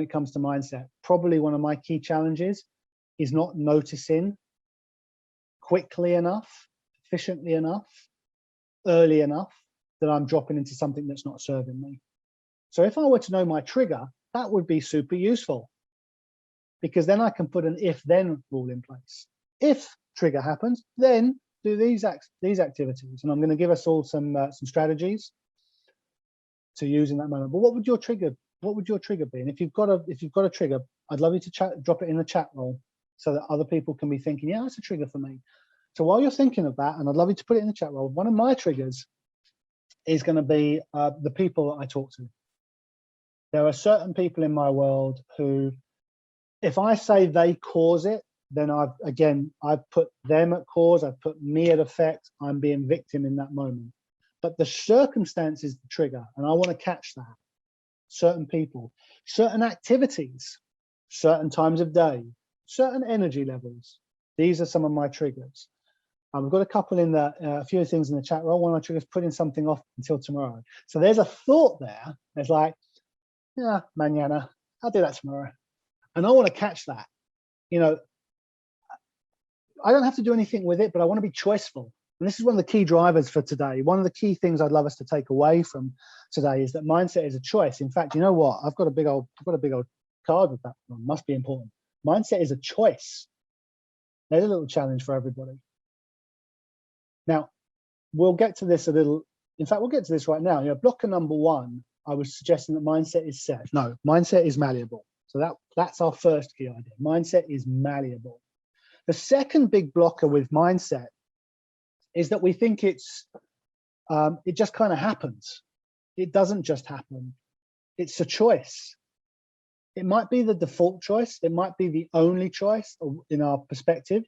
it comes to mindset? Probably one of my key challenges is not noticing quickly enough, efficiently enough, early enough that I'm dropping into something that's not serving me. So if I were to know my trigger, that would be super useful, because then I can put an if-then rule in place. If trigger happens, then do these activities. And I'm going to give us all some strategies to use in that moment. But what would your trigger be? And if you've got a trigger, I'd love you to drop it in the chat roll so that other people can be thinking, yeah, that's a trigger for me. So while you're thinking of that, and I'd love you to put it in the chat roll, one of my triggers is going to be the people that I talk to. There are certain people in my world who, if I say they cause it, then I've put them at cause, I've put me at effect, I'm being victim in that moment. But the circumstance is the trigger, and I want to catch that. Certain people, certain activities, certain times of day, certain energy levels. These are some of my triggers. We've got a couple in a few things in the chat roll. One of my triggers, putting something off until tomorrow. So there's a thought there. There's like, yeah, mañana, I'll do that tomorrow. And I want to catch that. I don't have to do anything with it, but I want to be choiceful. And this is one of the key drivers for today. One of the key things I'd love us to take away from today is that mindset is a choice. In fact, you know what? I've got a big old card with that one. Must be important. Mindset is a choice. There's a little challenge for everybody. Now, we'll get to this we'll get to this right now. Blocker number 1, I was suggesting that mindset is set. No, mindset is malleable. So that's our first key idea. Mindset is malleable. The second big blocker with mindset is that we think it just kind of happens. It doesn't just happen. It's a choice. It might be the default choice. It might be the only choice in our perspective.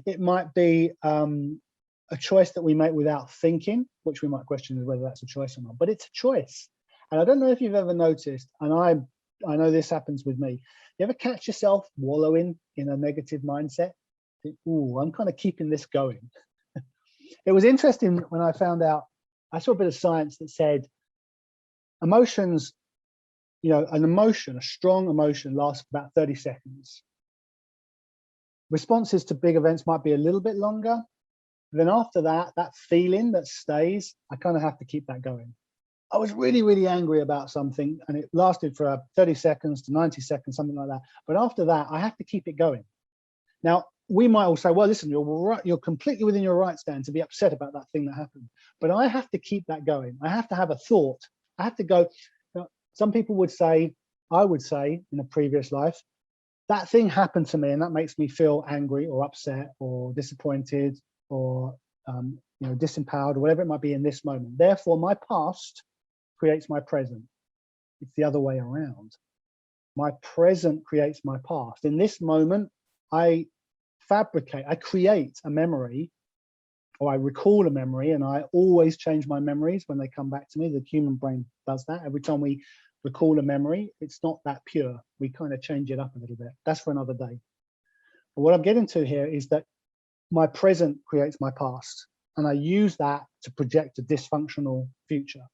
It might be a choice that we make without thinking, which we might question whether that's a choice or not, but it's a choice. And I don't know if you've ever noticed, and I know this happens with me. You ever catch yourself wallowing in a negative mindset? Think, ooh, I'm kind of keeping this going. It was interesting when I found out, I saw a bit of science that said emotions, an emotion, a strong emotion lasts for about 30 seconds. Responses to big events might be a little bit longer. Then after that, that feeling that stays, I kind of have to keep that going. I was really, really angry about something, and it lasted for 30 seconds to 90 seconds, something like that. But after that, I have to keep it going. Now, we might all say, well, listen, you're completely within your rights, Dan, to be upset about that thing that happened. But I have to keep that going. I have to have a thought. I have to go. Some people would say, I would say in a previous life, that thing happened to me and that makes me feel angry or upset or disappointed or disempowered or whatever it might be in this moment. Therefore, my past creates my present. It's the other way around. My present creates my past. In this moment, I create a memory, or I recall a memory, and I always change my memories when they come back to me. The human brain does that. Every time we recall a memory, it's not that pure. We kind of change it up a little bit. That's for another day. But what I'm getting to here is that my present creates my past, and I use that to project a dysfunctional future.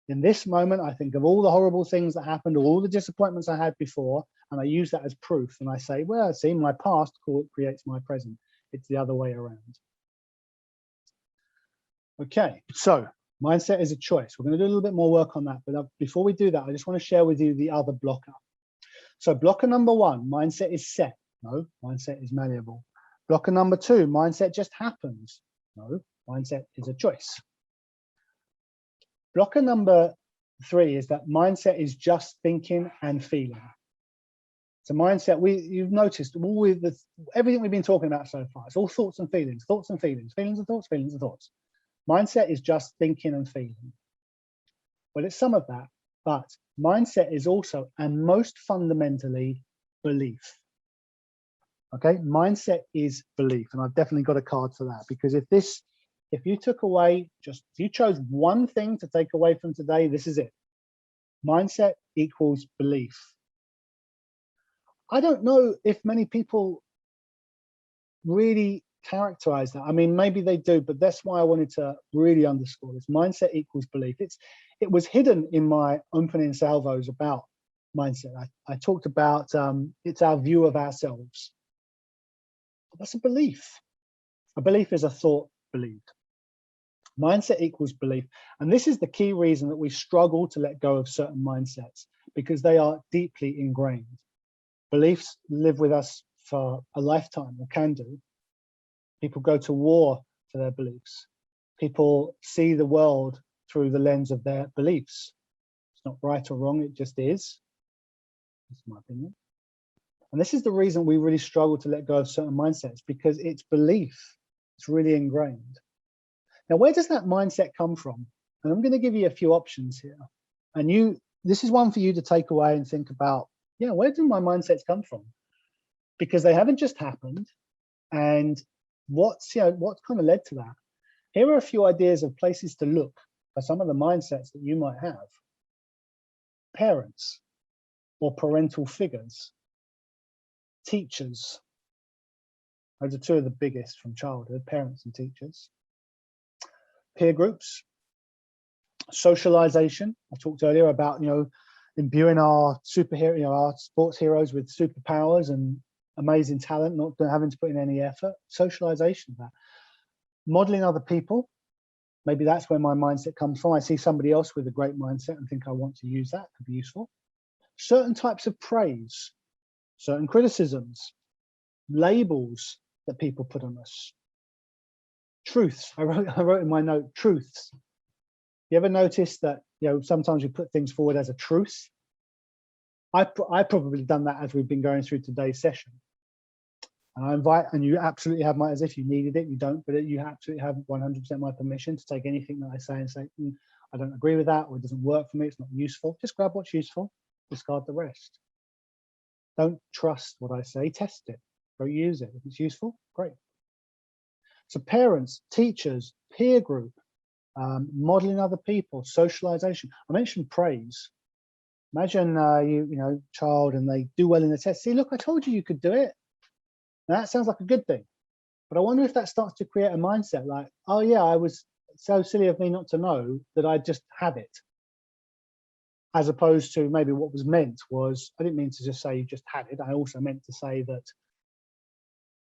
In this moment, I think of all the horrible things that happened, all the disappointments I had before, and I use that as proof. And I say, well, see, my past creates my present. It's the other way around. Okay, so mindset is a choice. We're going to do a little bit more work on that. But before we do that, I just want to share with you the other blocker. So blocker number one, mindset is set. No, mindset is malleable. Blocker number two, mindset just happens. No, mindset is a choice. Blocker number three is that mindset is just thinking and feeling. So mindset, you've noticed everything we've been talking about so far, it's all thoughts and feelings, feelings and thoughts, feelings and thoughts. Mindset is just thinking and feeling. Well, it's some of that, but mindset is also, and most fundamentally, belief. Okay, mindset is belief, and I've definitely got a card for that, because if you took away, if you chose one thing to take away from today, this is it. Mindset equals belief. I don't know if many people really characterize that. I mean, maybe they do, but that's why I wanted to really underscore this. Mindset equals belief. It was hidden in my opening salvos about mindset. I talked about it's our view of ourselves. That's a belief. A belief is a thought believed. Mindset equals belief. And this is the key reason that we struggle to let go of certain mindsets, because they are deeply ingrained. Beliefs live with us for a lifetime, or can do. People go to war for their beliefs. People see the world through the lens of their beliefs. It's not right or wrong, it just is. That's my opinion. And this is the reason we really struggle to let go of certain mindsets, because it's belief. It's really ingrained. Now, where does that mindset come from? And I'm going to give you a few options here. And this is one for you to take away and think about, yeah, where do my mindsets come from? Because they haven't just happened. And what's kind of led to that? Here are a few ideas of places to look for some of the mindsets that you might have. Parents or parental figures, teachers. Those are two of the biggest from childhood, parents and teachers. Peer groups, socialization. I talked earlier about, imbuing our superhero, our sports heroes with superpowers and amazing talent, not having to put in any effort. Socialization of that. Modeling other people. Maybe that's where my mindset comes from. I see somebody else with a great mindset and think I want to use that. Could be useful. Certain types of praise, certain criticisms, labels that people put on us. Truths. I wrote in my note, truths. You ever notice that, sometimes we put things forward as a truth? I probably done that as we've been going through today's session. And I invite, and you absolutely have my, as if you needed it, you don't, but you absolutely have 100% my permission to take anything that I say and say, I don't agree with that, or it doesn't work for me, it's not useful. Just grab what's useful, discard the rest. Don't trust what I say, test it, go use it. If it's useful, great. So parents, teachers, peer group, modeling other people, socialization. I mentioned praise. Imagine you know, child, and they do well in the test. See, look, I told you could do it. Now, that sounds like a good thing, but I wonder if that starts to create a mindset like, oh yeah, I was so silly of me not to know that I just have it. As opposed to maybe what was meant was, I didn't mean to just say you just had it. I also meant to say that,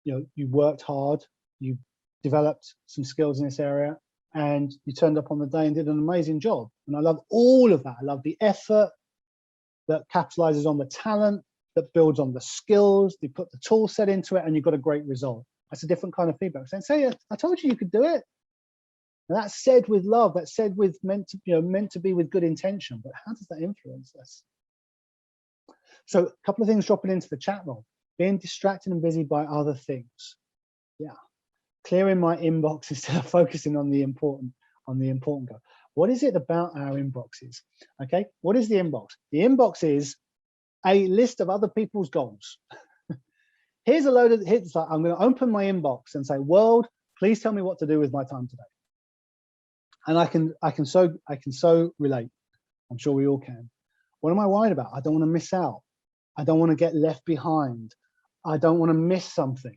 you know, you worked hard, you developed some skills in this area, and you turned up on the day and did an amazing job. And I love all of that. I love the effort that capitalizes on the talent, that builds on the skills, they put the tool set into it, and you've got a great result. That's a different kind of feedback. Saying, say, I told you could do it. And that's said with love, that's said with meant to be with good intention. But how does that influence us? So a couple of things dropping into the chat room. Being distracted and busy by other things. Yeah. Clearing my inbox instead of focusing on the important goal. What is it about our inboxes? Okay, what is the inbox? The inbox is a list of other people's goals. Here's a load of hits. Like, I'm going to open my inbox and say, world, please tell me what to do with my time today. And I can so relate. I'm sure we all can. What am I worried about? I don't want to miss out. I don't want to get left behind. I don't want to miss something.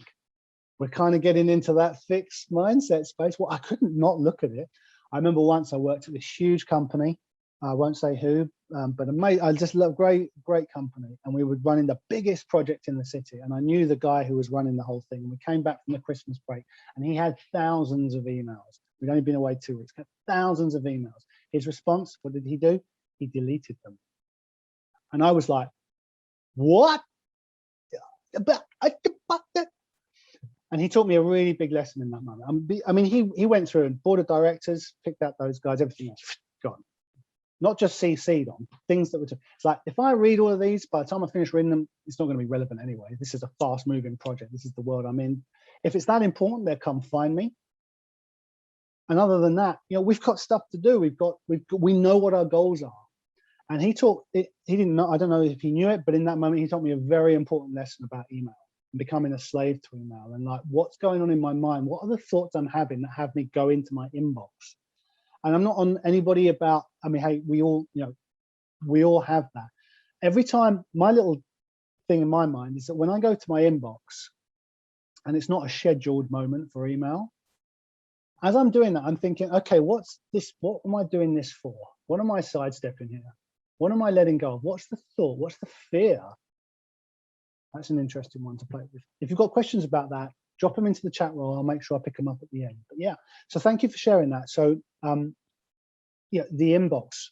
We're kind of getting into that fixed mindset space. Well, I couldn't not look at it. I remember once I worked at this huge company. I won't say who, but I just love great company. And we were running the biggest project in the city. And I knew the guy who was running the whole thing. And we came back from the Christmas break and he had thousands of emails. We'd only been away 2 weeks, had thousands of emails. His response, what did he do? He deleted them. And I was like, what? And he taught me a really big lesson in that moment. I mean, he went through and board of directors, picked out those guys, everything else, gone. Not just CC'd on, things that were, it's like, if I read all of these, by the time I finish reading them, it's not going to be relevant anyway. This is a fast moving project. This is the world I'm in. If it's that important, they'll come find me. And other than that, you know, we've got stuff to do. We know what our goals are. And he didn't know, I don't know if he knew it, but in that moment, he taught me a very important lesson about email and becoming a slave to email and like, what's going on in my mind? What are the thoughts I'm having that have me go into my inbox? And I'm not on anybody about, I mean, hey, we all have that. Every time, my little thing in my mind is that when I go to my inbox and it's not a scheduled moment for email, as I'm doing that, I'm thinking, okay, what's this? What am I doing this for? What am I sidestepping here? What am I letting go of? What's the thought? What's the fear? That's an interesting one to play with. If you've got questions about that, drop them into the chat room. I'll make sure I pick them up at the end. But yeah, so thank you for sharing that. So yeah, the inbox,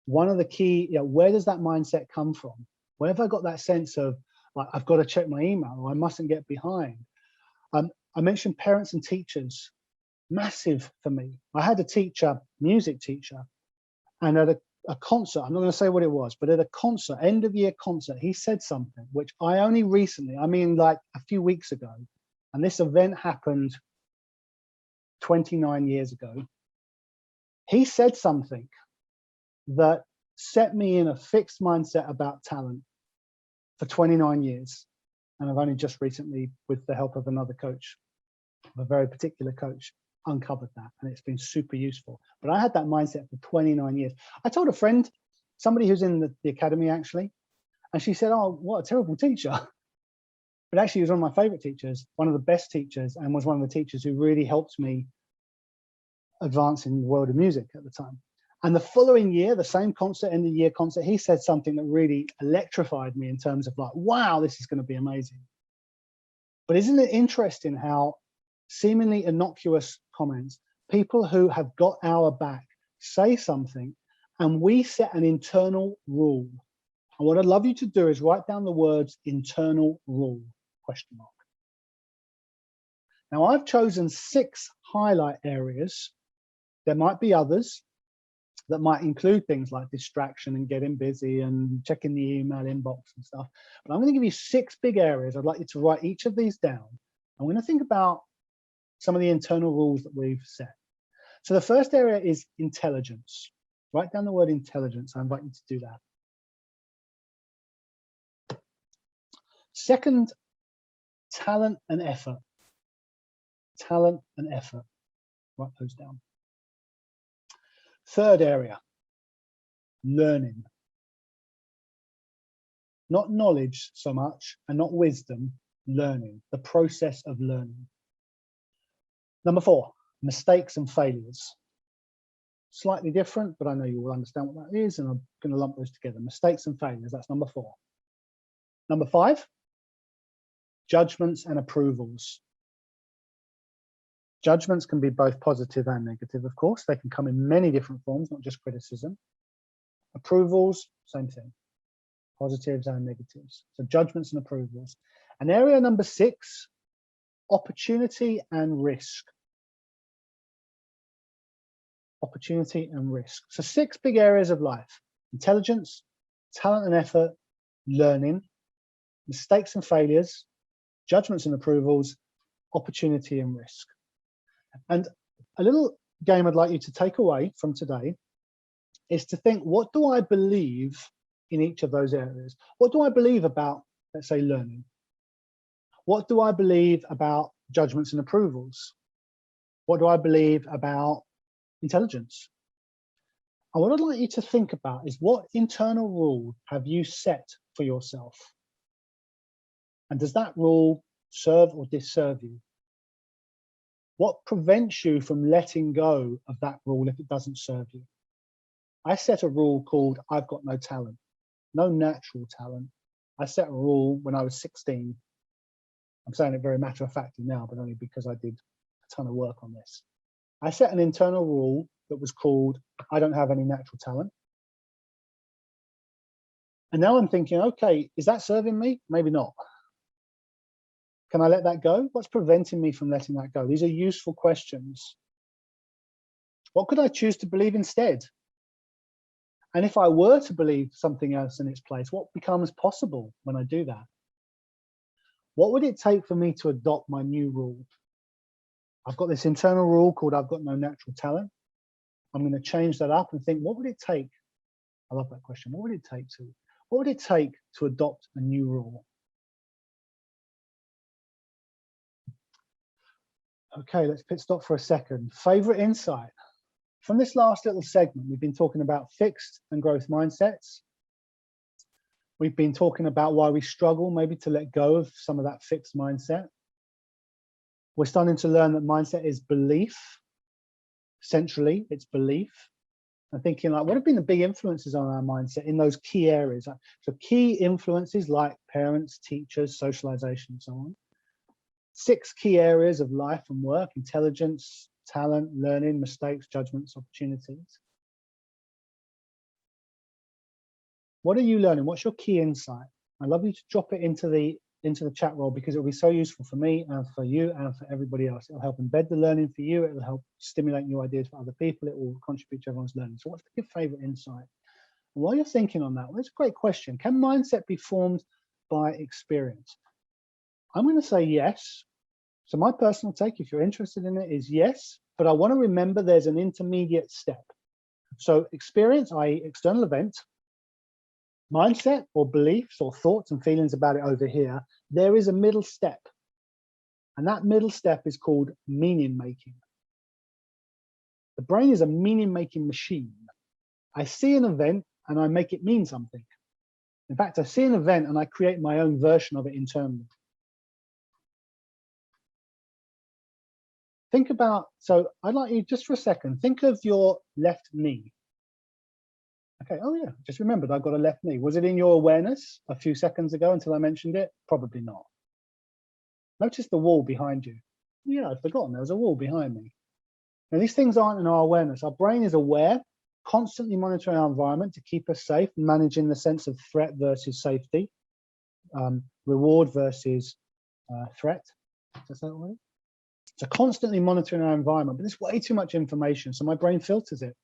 one of the key, where does that mindset come from? Where have I got that sense of like, I've got to check my email or I mustn't get behind? I mentioned parents and teachers, massive for me. I had a teacher, music teacher, and at a concert, I'm not going to say what it was, but at a concert, end of year concert, he said something which I only recently, I mean like a few weeks ago, and this event happened 29 years ago. He said something that set me in a fixed mindset about talent for 29 years. And I've only just recently, with the help of another coach, a very particular coach, uncovered that. And it's been super useful. But I had that mindset for 29 years. I told a friend, somebody who's in the academy actually, and she said, oh, what a terrible teacher. But actually he was one of my favorite teachers, one of the best teachers, and was one of the teachers who really helped me advance in the world of music at the time. And the following year, the same concert, end of year concert, he said something that really electrified me in terms of like, wow, this is going to be amazing. But isn't it interesting how seemingly innocuous comments, people who have got our back say something and we set an internal rule. And what I'd love you to do is write down the words internal rule, question mark. Now I've chosen 6 highlight areas. There might be others. that might include things like distraction and getting busy and checking the email inbox and stuff. But I'm going to give you 6 big areas. I'd like you to write each of these down. I'm going to think about some of the internal rules that we've set. So the first area is intelligence. Write down the word intelligence. I invite you to do that. Second, talent and effort. Talent and effort. Write those down. Third area, learning. Not knowledge so much and not wisdom, learning, the process of learning. Number 4, mistakes and failures. Slightly different, but I know you will understand what that is, and I'm going to lump those together. Mistakes and failures, that's number 4. Number 5, judgments and approvals. Judgments can be both positive and negative, of course. They can come in many different forms, not just criticism. Approvals, same thing. Positives and negatives. So judgments and approvals. And area number 6, opportunity and risk. Opportunity and risk. So 6 big areas of life: intelligence, talent and effort, learning, mistakes and failures, judgments and approvals, opportunity and risk. And a little game I'd like you to take away from today is to think, what do I believe in each of those areas? What do I believe about, let's say, learning? What do I believe about judgments and approvals? What do I believe about intelligence? And what I'd like you to think about is, what internal rule have you set for yourself? And does that rule serve or disserve you? What prevents you from letting go of that rule if it doesn't serve you? I set a rule called I've got no talent, no natural talent. I set a rule when I was 16. I'm saying it very matter-of-factly now, but only because I did a ton of work on this. I set an internal rule that was called I don't have any natural talent. And now I'm thinking, okay, is that serving me? Maybe not. Can I let that go? What's preventing me from letting that go? These are useful questions. What could I choose to believe instead? And if I were to believe something else in its place, what becomes possible when I do that? What would it take for me to adopt my new rule? I've got this internal rule called I've got no natural talent. I'm going to change that up and think, what would it take? I love that question. What would it take to adopt a new rule? Okay, let's pit stop for a second. Favorite insight. From this last little segment, we've been talking about fixed and growth mindsets. We've been talking about why we struggle maybe to let go of some of that fixed mindset. We're starting to learn that mindset is belief. Centrally, it's belief. And thinking like, what have been the big influences on our mindset in those key areas? So key influences like parents, teachers, socialization, and so on. 6 key areas of life and work: intelligence, talent, learning, mistakes, judgments, opportunities. What are you learning? What's your key insight? I'd love you to drop it into the chat roll, because it'll be so useful for me and for you and for everybody else. It'll help embed the learning for you. It will help stimulate new ideas for other people. It will contribute to everyone's learning. So what's your favorite insight? And while you're thinking on that, well, that's a great question. Can mindset be formed by experience? I'm going to say yes. So my personal take, if you're interested in it, is yes, but I want to remember there's an intermediate step. So experience, i.e. external event, mindset or beliefs or thoughts and feelings about it over here, there is a middle step. And that middle step is called meaning making. The brain is a meaning making machine. I see an event and I make it mean something. In fact, I see an event and I create my own version of it internally. Think about, so I'd like you just for a second, think of your left knee. Okay, oh yeah, just remembered I've got a left knee. Was it in your awareness a few seconds ago until I mentioned it? Probably not. Notice the wall behind you. Yeah, I'd forgotten there was a wall behind me. Now these things aren't in our awareness. Our brain is aware, constantly monitoring our environment to keep us safe, managing the sense of threat versus safety, reward versus threat. Is that right? So constantly monitoring our environment, but there's way too much information, so my brain filters it.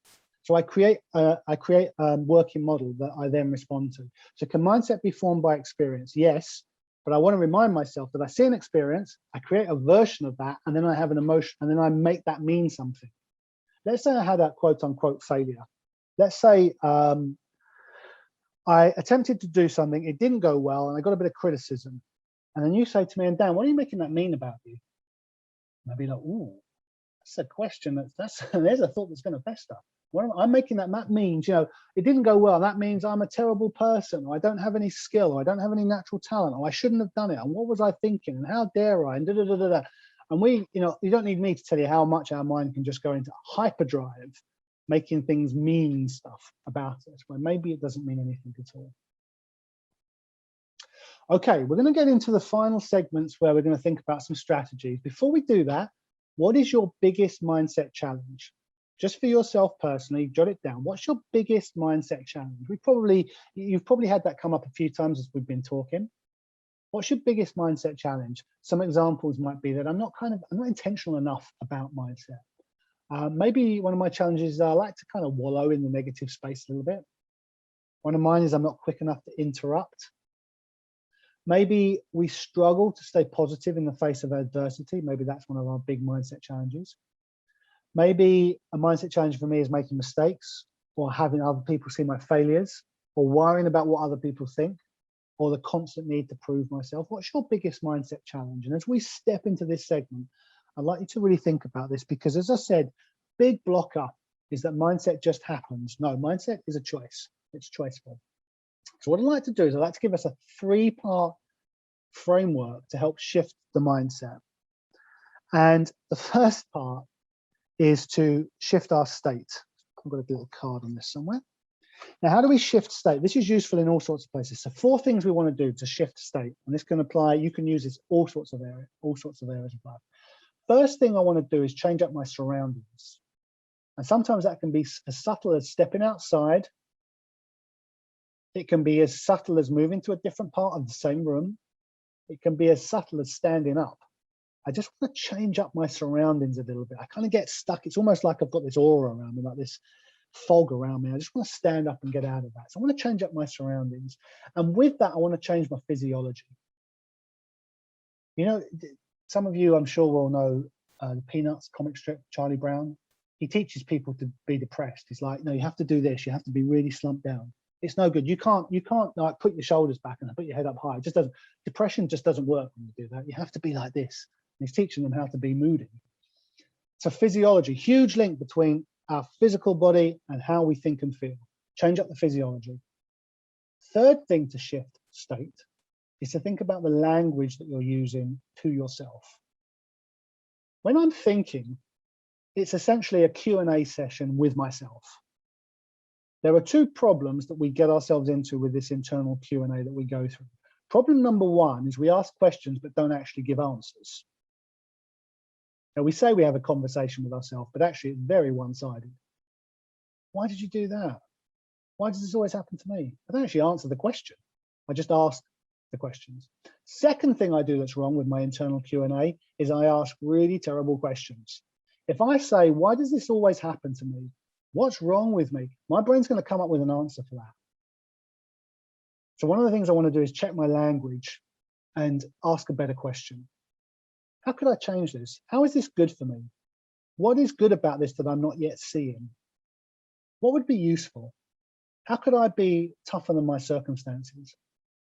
So I create a working model that I then respond to. So can mindset be formed by experience? Yes, but I want to remind myself that I see an experience, I create a version of that, and then I have an emotion, and then I make that mean something. Let's say I had a quote unquote failure. Let's say I attempted to do something, it didn't go well, and I got a bit of criticism. And then you say to me, and Dan, what are you making that mean about you? And I'd be like, ooh, that's a question. That's there's a thought that's going to fester. I'm making that means, it didn't go well. That means I'm a terrible person, or I don't have any skill, or I don't have any natural talent, or I shouldn't have done it. And what was I thinking? And how dare I? And da da da da da. And you don't need me to tell you how much our mind can just go into hyperdrive, making things mean stuff about it, when maybe it doesn't mean anything at all. Okay, we're going to get into the final segments where we're going to think about some strategies. Before we do that, what is your biggest mindset challenge? Just for yourself personally, jot it down. What's your biggest mindset challenge? You've probably had that come up a few times as we've been talking. What's your biggest mindset challenge? Some examples might be that I'm not intentional enough about mindset. Maybe one of my challenges is I like to kind of wallow in the negative space a little bit. One of mine is I'm not quick enough to interrupt. Maybe we struggle to stay positive in the face of adversity. Maybe that's one of our big mindset challenges. Maybe a mindset challenge for me is making mistakes, or having other people see my failures, or worrying about what other people think, or the constant need to prove myself. What's your biggest mindset challenge? And as we step into this segment, I'd like you to really think about this, because as I said, big blocker is that mindset just happens. No, mindset is a choice. It's choiceful. So what I'd like to do is I'd like to give us a 3-part framework to help shift the mindset. And the first part is to shift our state. I've got a little card on this somewhere. Now, how do we shift state? This is useful in all sorts of places. So 4 things we want to do to shift state, and this can apply, you can use this all sorts of areas of life. First thing I want to do is change up my surroundings. And sometimes that can be as subtle as stepping outside. It can be as subtle as moving to a different part of the same room. It can be as subtle as standing up. I just want to change up my surroundings a little bit. I kind of get stuck. It's almost like I've got this aura around me, like this fog around me. I just want to stand up and get out of that. So I want to change up my surroundings. And with that, I want to change my physiology. Some of you, I'm sure, will know the Peanuts comic strip, Charlie Brown. He teaches people to be depressed. He's like, no, you have to do this. You have to be really slumped down. It's no good. You can't like put your shoulders back and put your head up high. It just doesn't. Depression just doesn't work when you do that. You have to be like this. And he's teaching them how to be moody. So physiology, huge link between our physical body and how we think and feel. Change up the physiology. Third thing to shift state is to think about the language that you're using to yourself. When I'm thinking, it's essentially a Q&A session with myself. There are 2 problems that we get ourselves into with this internal Q&A that we go through. Problem number 1 is we ask questions but don't actually give answers. Now, we say we have a conversation with ourselves, but actually it's very one-sided. Why did you do that? Why does this always happen to me? I don't actually answer the question. I just ask the questions. Second thing I do that's wrong with my internal Q&A is I ask really terrible questions. If I say, why does this always happen to me? What's wrong with me? My brain's going to come up with an answer for that. So one of the things I want to do is check my language and ask a better question. How could I change this? How is this good for me? What is good about this that I'm not yet seeing? What would be useful? How could I be tougher than my circumstances?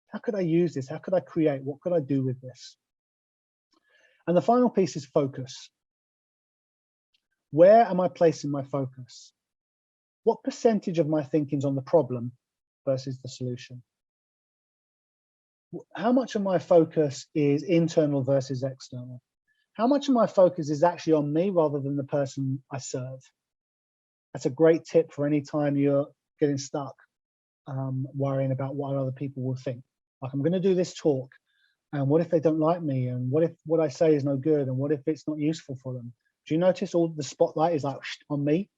How could I use this? How could I create? What could I do with this? And the final piece is focus. Where am I placing my focus? What percentage of my thinking is on the problem versus the solution? How much of my focus is internal versus external? How much of my focus is actually on me rather than the person I serve? That's a great tip for any time you're getting stuck, worrying about what other people will think. Like, I'm going to do this talk, and what if they don't like me? And what if what I say is no good? And what if it's not useful for them? Do you notice all the spotlight is like on me?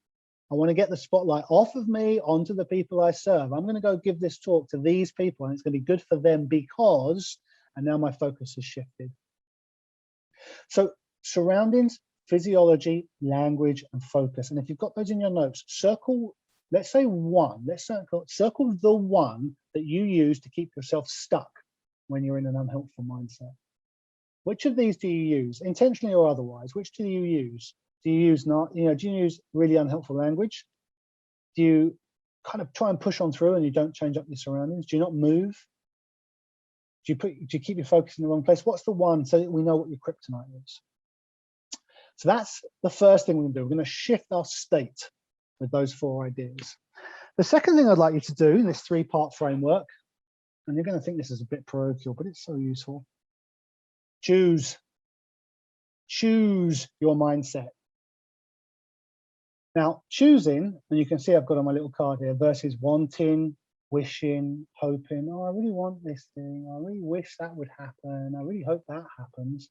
I want to get the spotlight off of me onto the people I serve. I'm going to go give this talk to these people, and it's going to be good for them because, and now my focus has shifted. So surroundings, physiology, language, and focus. And if you've got those in your notes, circle Let's say one. Let's circle the one that you use to keep yourself stuck when you're in an unhelpful mindset. Which of these do you use, intentionally or otherwise? Which do you use? Do you use do you use really unhelpful language? Do you kind of try and push on through and you don't change up your surroundings? Do you not move? Do you keep your focus in the wrong place? What's the one, so that we know what your kryptonite is? So that's the first thing we're going to do. We're going to shift our state with those 4 ideas. The second thing I'd like you to do in this 3-part framework, and you're going to think this is a bit parochial, but it's so useful. Choose your mindset. Now, choosing, and you can see I've got on my little card here, versus wanting, wishing, hoping. Oh, I really want this thing. I really wish that would happen. I really hope that happens.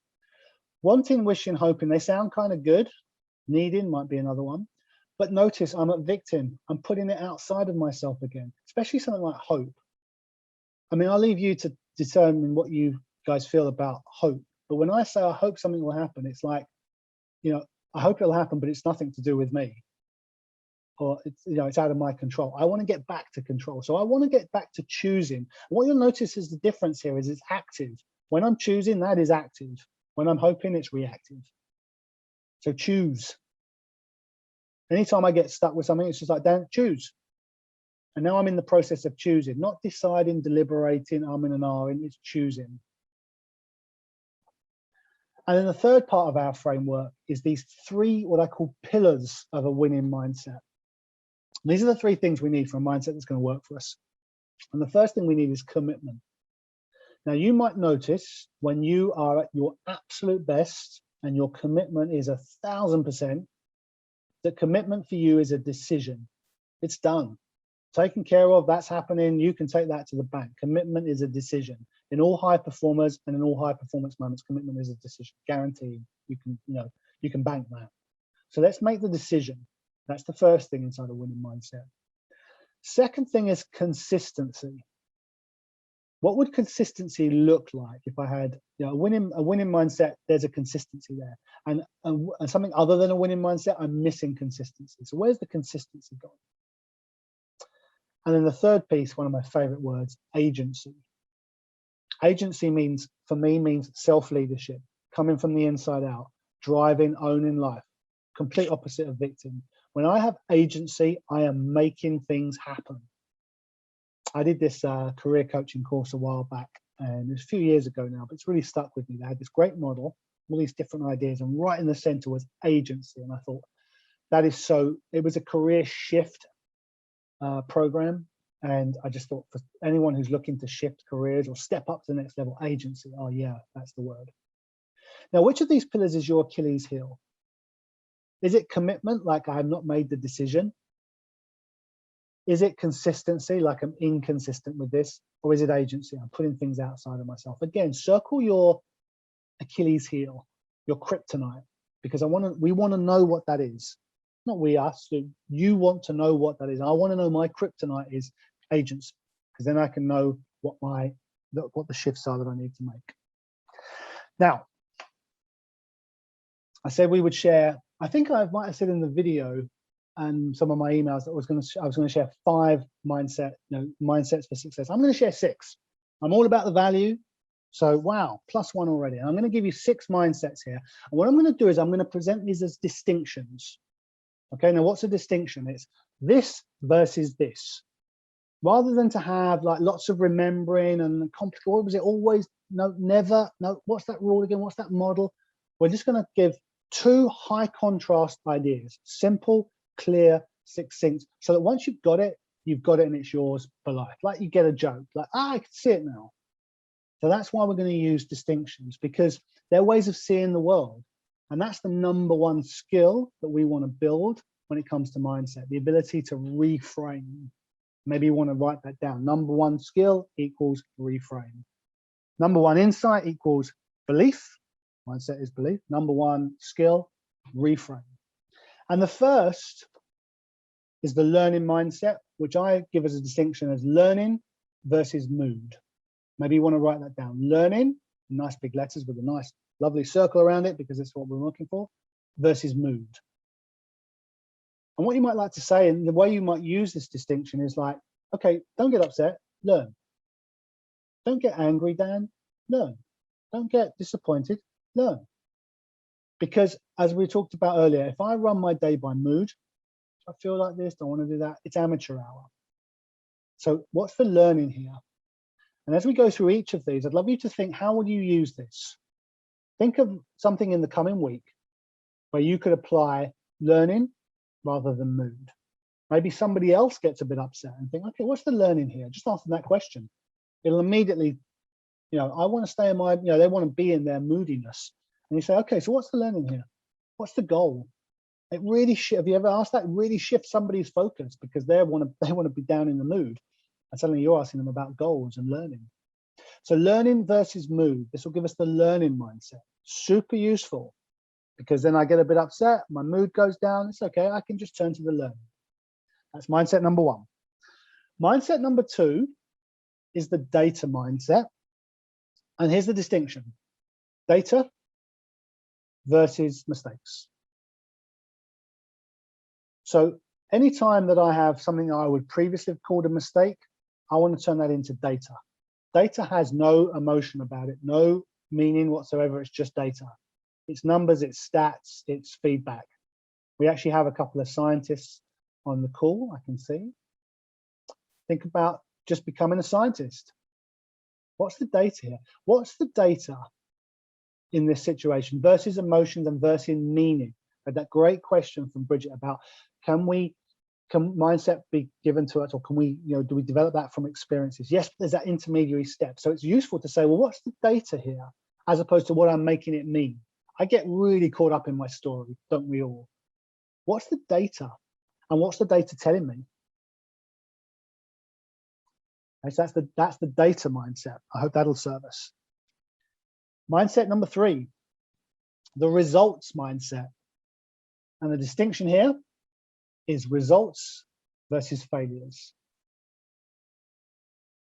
Wanting, wishing, hoping, they sound kind of good. Needing might be another one. But notice I'm a victim. I'm putting it outside of myself again, especially something like hope. I mean, I'll leave you to determine what you guys feel about hope. But when I say I hope something will happen, it's like, I hope it'll happen, but it's nothing to do with me. Or it's out of my control. I want to get back to control. So I want to get back to choosing. And what you'll notice is the difference here is it's active. When I'm choosing, that is active. When I'm hoping, it's reactive. So choose. Anytime I get stuck with something, it's just like, don't choose. And now I'm in the process of choosing, not deciding, deliberating, umming and ahhing, it's choosing. And then the third part of our framework is these 3, what I call pillars of a winning mindset. And these are the 3 things we need for a mindset that's going to work for us. And the first thing we need is commitment. Now, you might notice when you are at your absolute best and your commitment is 1,000%, that commitment for you is a decision. It's done. Taken care of, that's happening. You can take that to the bank. Commitment is a decision. In all high performers and in all high performance moments, commitment is a decision. Guaranteed. You can bank that. So let's make the decision. That's the first thing inside a winning mindset. Second thing is consistency. What would consistency look like if I had a winning mindset? There's a consistency there, and something other than a winning mindset, I'm missing consistency. So where's the consistency gone? And then the third piece, one of my favorite words, agency. Agency means self-leadership, coming from the inside out, driving, owning life. Complete opposite of victim. When I have agency, I am making things happen. I did this career coaching course a while back, and it was a few years ago now, but it's really stuck with me. They had this great model, all these different ideas, and right in the center was agency. And I thought, that is so, it was a career shift program. And I just thought, for anyone who's looking to shift careers or step up to the next level, agency, oh yeah, that's the word. Now, which of these pillars is your Achilles heel? Is it commitment, like I have not made the decision? Is it consistency, like I'm inconsistent with this? Or is it agency? I'm putting things outside of myself. Again, circle your Achilles heel, your kryptonite, because we want to know what that is. Not we, us. You want to know what that is. I want to know my kryptonite is agency, because then I can know what the shifts are that I need to make. Now, I said we would share. I think I might have said in the video and some of my emails that I was going to share 5 mindsets for success. I'm going to share 6. I'm all about the value. So wow, +1 already. And I'm going to give you 6 mindsets here. And what I'm going to do is I'm going to present these as distinctions. Okay, now what's a distinction? It's this versus this. Rather than to have like lots of remembering and complicated, what was it always? No, never. No, what's that rule again? What's that model? We're just going to give 2 high contrast ideas, simple, clear, succinct, so that once you've got it and it's yours for life. Like you get a joke, like, I can see it now. So that's why we're going to use distinctions, because they're ways of seeing the world. And that's the #1 skill that we want to build when it comes to mindset, the ability to reframe. Maybe you want to write that down. #1 skill equals reframe. #1 insight equals belief. Mindset is belief. #1 skill, reframe. And the first is the learning mindset, which I give as a distinction as learning versus mood. Maybe you want to write that down. Learning, nice big letters with a nice, lovely circle around it, because it's what we're looking for, versus mood. And what you might like to say, and the way you might use this distinction is like, okay, don't get upset, learn. Don't get angry, Dan, learn. Don't get disappointed, learn. Because as we talked about earlier, if I run my day by mood, I feel like this, don't want to do that, it's amateur hour. So what's the learning here? And as we go through each of these, I'd love you to think, how will you use this? Think of something in the coming week where you could apply learning rather than mood. Maybe somebody else gets a bit upset and think, okay, what's the learning here? Just answer that question. It'll immediately, I want to stay in my, they want to be in their moodiness. And you say, okay, so what's the learning here? What's the goal? It really, have you ever asked that? It really shifts somebody's focus because they want to be down in the mood. And suddenly you're asking them about goals and learning. So learning versus mood, this will give us the learning mindset. Super useful, because then I get a bit upset, my mood goes down, it's okay, I can just turn to the learning. That's mindset number one. Mindset number two is the data mindset. And here's the distinction: data versus mistakes. So anytime that I have something I would previously have called a mistake, I want to turn that into data. Data has no emotion about it, no meaning whatsoever. It's just data. It's numbers, it's stats, it's feedback. We actually have a couple of scientists on the call, I can see. Think about just becoming a scientist. What's the data here? What's the data in this situation versus emotions and versus meaning? And that great question from Bridget about, can mindset be given to us, or can we, do we develop that from experiences? Yes, there's that intermediary step. So it's useful to say, well, what's the data here, as opposed to what I'm making it mean? I get really caught up in my story, don't we all? What's the data? And what's the data telling me? Okay, so that's the data mindset. I hope that'll serve us. Mindset number three, the results mindset. And the distinction here is results versus failures.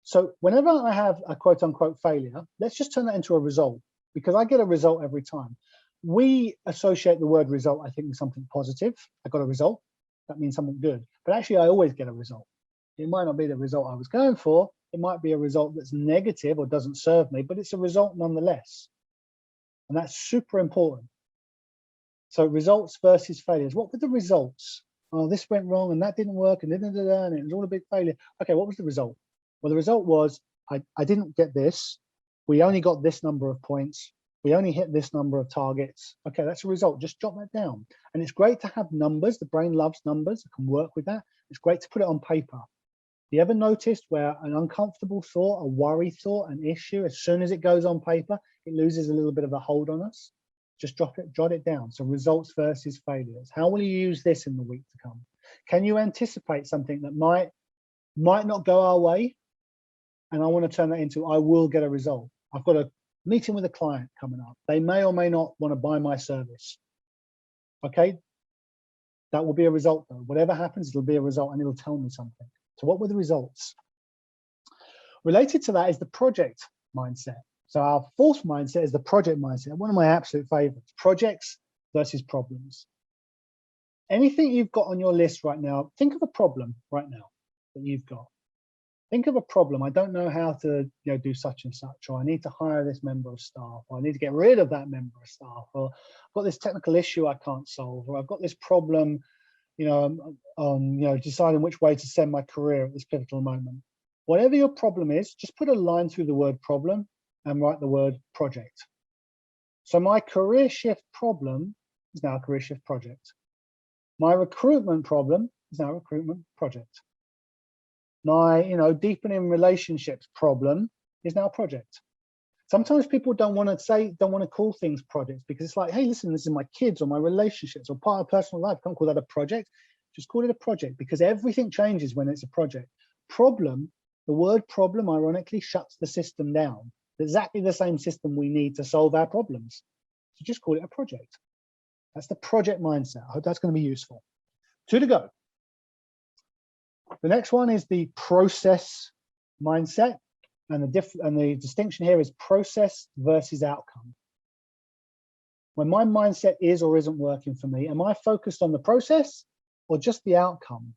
So whenever I have a quote unquote failure, let's just turn that into a result, because I get a result every time. We associate the word result, I think, with something positive. I got a result, that means something good. But actually, I always get a result. It might not be the result I was going for. It might be a result that's negative or doesn't serve me, but it's a result nonetheless. And that's super important. So results versus failures. What were the results? Oh, this went wrong and that didn't work and it was all a big failure. Okay, what was the result? Well, the result was I didn't get this. We only got this number of points. We only hit this number of targets. Okay, that's a result. Just jot that down. And it's great to have numbers. The brain loves numbers. It can work with that. It's great to put it on paper. You ever noticed where an uncomfortable thought, a worry thought, an issue, as soon as it goes on paper, it loses a little bit of a hold on us? Just jot it down. So results versus failures. How will you use this in the week to come? Can you anticipate something that might not go our way? And I want to turn that into, I will get a result. I've got a meeting with a client coming up. They may or may not want to buy my service. Okay, that will be a result though. Whatever happens, it'll be a result and it'll tell me something. So what were the results? Related to that is the project mindset. So our fourth mindset is the project mindset, one of my absolute favorites: projects versus problems. Anything you've got on your list right now, think of a problem right now that you've got. Think of a problem. I don't know how to do such and such, or I need to hire this member of staff, or I need to get rid of that member of staff, or I've got this technical issue I can't solve, or I've got this problem, deciding which way to send my career at this pivotal moment. Whatever your problem is, just put a line through the word problem and write the word project. So my career shift problem is now a career shift project. My recruitment problem is now a recruitment project. My, deepening relationships problem is now a project. Sometimes people don't want to call things projects because it's like, hey, listen, this is my kids or my relationships or part of personal life. Can't call that a project. Just call it a project, because everything changes when it's a project. Problem, the word problem, ironically, shuts the system down. Exactly the same system we need to solve our problems. So just call it a project. That's the project mindset. I hope that's going to be useful. 2 to go. The next one is the process mindset, and the distinction here is process versus outcome. When my mindset is or isn't working for me, am I focused on the process or just the outcome?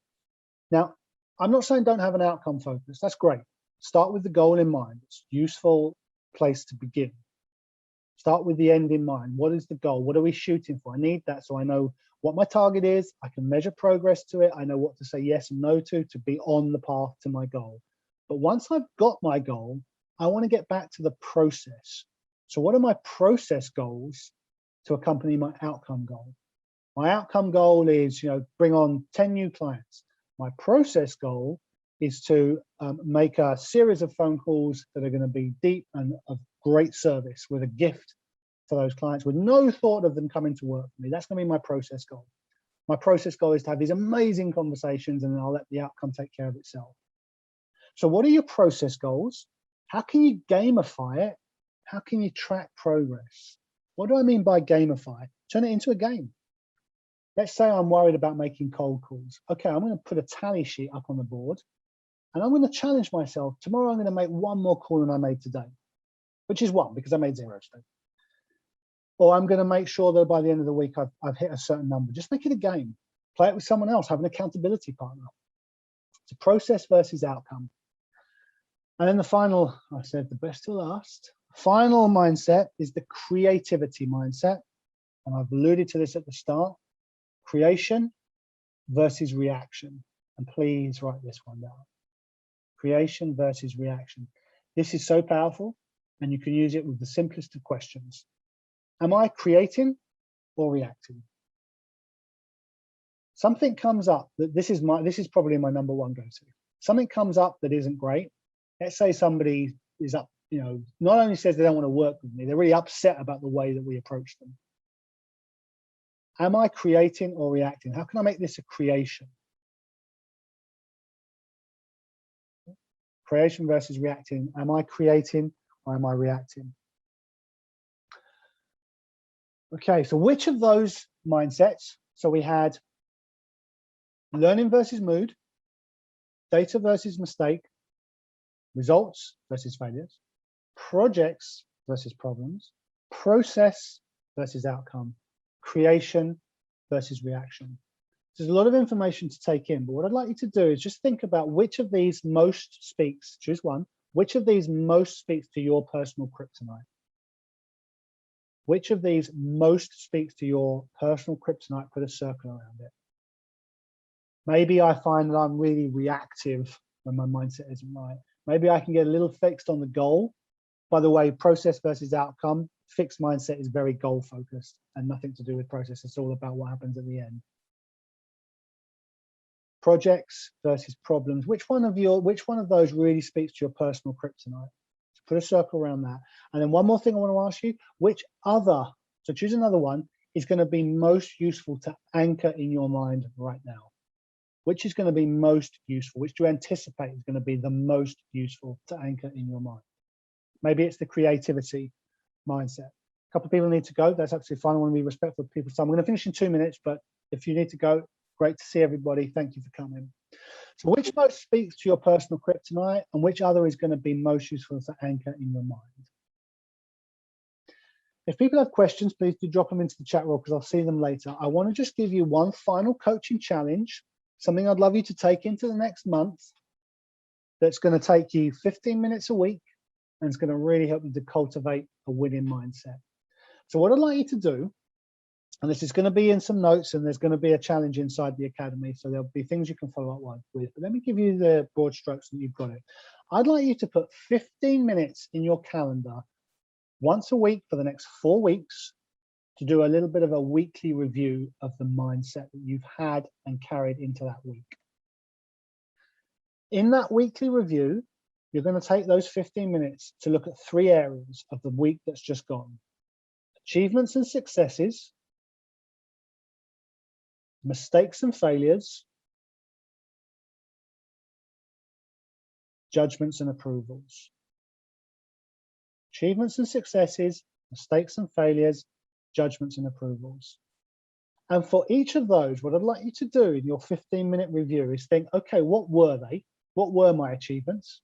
Now, I'm not saying don't have an outcome focus. That's great. Start with the goal in mind. It's a useful place to begin. Start with the end in mind. What is the goal? What are we shooting for? I need that so I know what my target is. I can measure progress to it. I know what to say yes and no to be on the path to my goal. But once I've got my goal, I want to get back to the process. So what are my process goals to accompany my outcome goal? My outcome goal is, bring on 10 new clients. My process goal is to make a series of phone calls that are going to be deep and of great service with a gift for those clients with no thought of them coming to work for me. That's going to be my process goal. My process goal is to have these amazing conversations, and then I'll let the outcome take care of itself. So what are your process goals? How can you gamify it? How can you track progress? What do I mean by gamify? Turn it into a game. Let's say I'm worried about making cold calls. Okay, I'm going to put a tally sheet up on the board, and I'm going to challenge myself. Tomorrow I'm going to make one more call than I made today, which is one because I made 0 today. Or I'm going to make sure that by the end of the week I've hit a certain number. Just make it a game. Play it with someone else. Have an accountability partner. It's a process versus outcome. And then the final, I said the best to last, final mindset is the creativity mindset. And I've alluded to this at the start. Creation versus reaction. And please write this one down. Creation versus reaction. This is so powerful, and you can use it with the simplest of questions. Am I creating or reacting? Something comes up that this is probably my number one go-to. Something comes up that isn't great. Let's say somebody is up, not only says they don't want to work with me, they're really upset about the way that we approach them. Am I creating or reacting? How can I make this a creation? Creation versus reacting. Am I creating or am I reacting? Okay, so which of those mindsets? So we had learning versus mood, data versus mistake, results versus failures, projects versus problems, process versus outcome, creation versus reaction. There's a lot of information to take in, but what I'd like you to do is just think about which of these most speaks, choose one, which of these most speaks to your personal kryptonite? Which of these most speaks to your personal kryptonite? Put a circle around it. Maybe I find that I'm really reactive when my mindset isn't right. Maybe I can get a little fixed on the goal. By the way, process versus outcome, fixed mindset is very goal focused and nothing to do with process. It's all about what happens at the end. Projects versus problems. Which one of those really speaks to your personal kryptonite? So put a circle around that. And then one more thing I want to ask you, which other, so choose another one, is going to be most useful to anchor in your mind right now? Which is going to be most useful? Which do you anticipate is going to be the most useful to anchor in your mind? Maybe it's the creativity mindset. A couple of people need to go. That's absolutely fine. I want to be respectful of people's time. I'm going to finish in 2 minutes, but if you need to go, great to see everybody. Thank you for coming. So which most speaks to your personal kryptonite and which other is going to be most useful to anchor in your mind? If people have questions, please do drop them into the chat room because I'll see them later. I want to just give you one final coaching challenge, something I'd love you to take into the next month that's going to take you 15 minutes a week and it's going to really help you to cultivate a winning mindset. So what I'd like you to do, and this is going to be in some notes and there's going to be a challenge inside the academy, so there'll be things you can follow up with, but let me give you the broad strokes and you've got it. I'd like you to put 15 minutes in your calendar once a week for the next 4 weeks to do a little bit of a weekly review of the mindset that you've had and carried into that week. In that weekly review, you're going to take those 15 minutes to look at 3 areas of the week that's just gone. Achievements and successes, mistakes and failures, judgments and approvals. Achievements and successes, mistakes and failures, judgments and approvals. And for each of those, what I'd like you to do in your 15-minute review is think, okay, what were they? What were my achievements?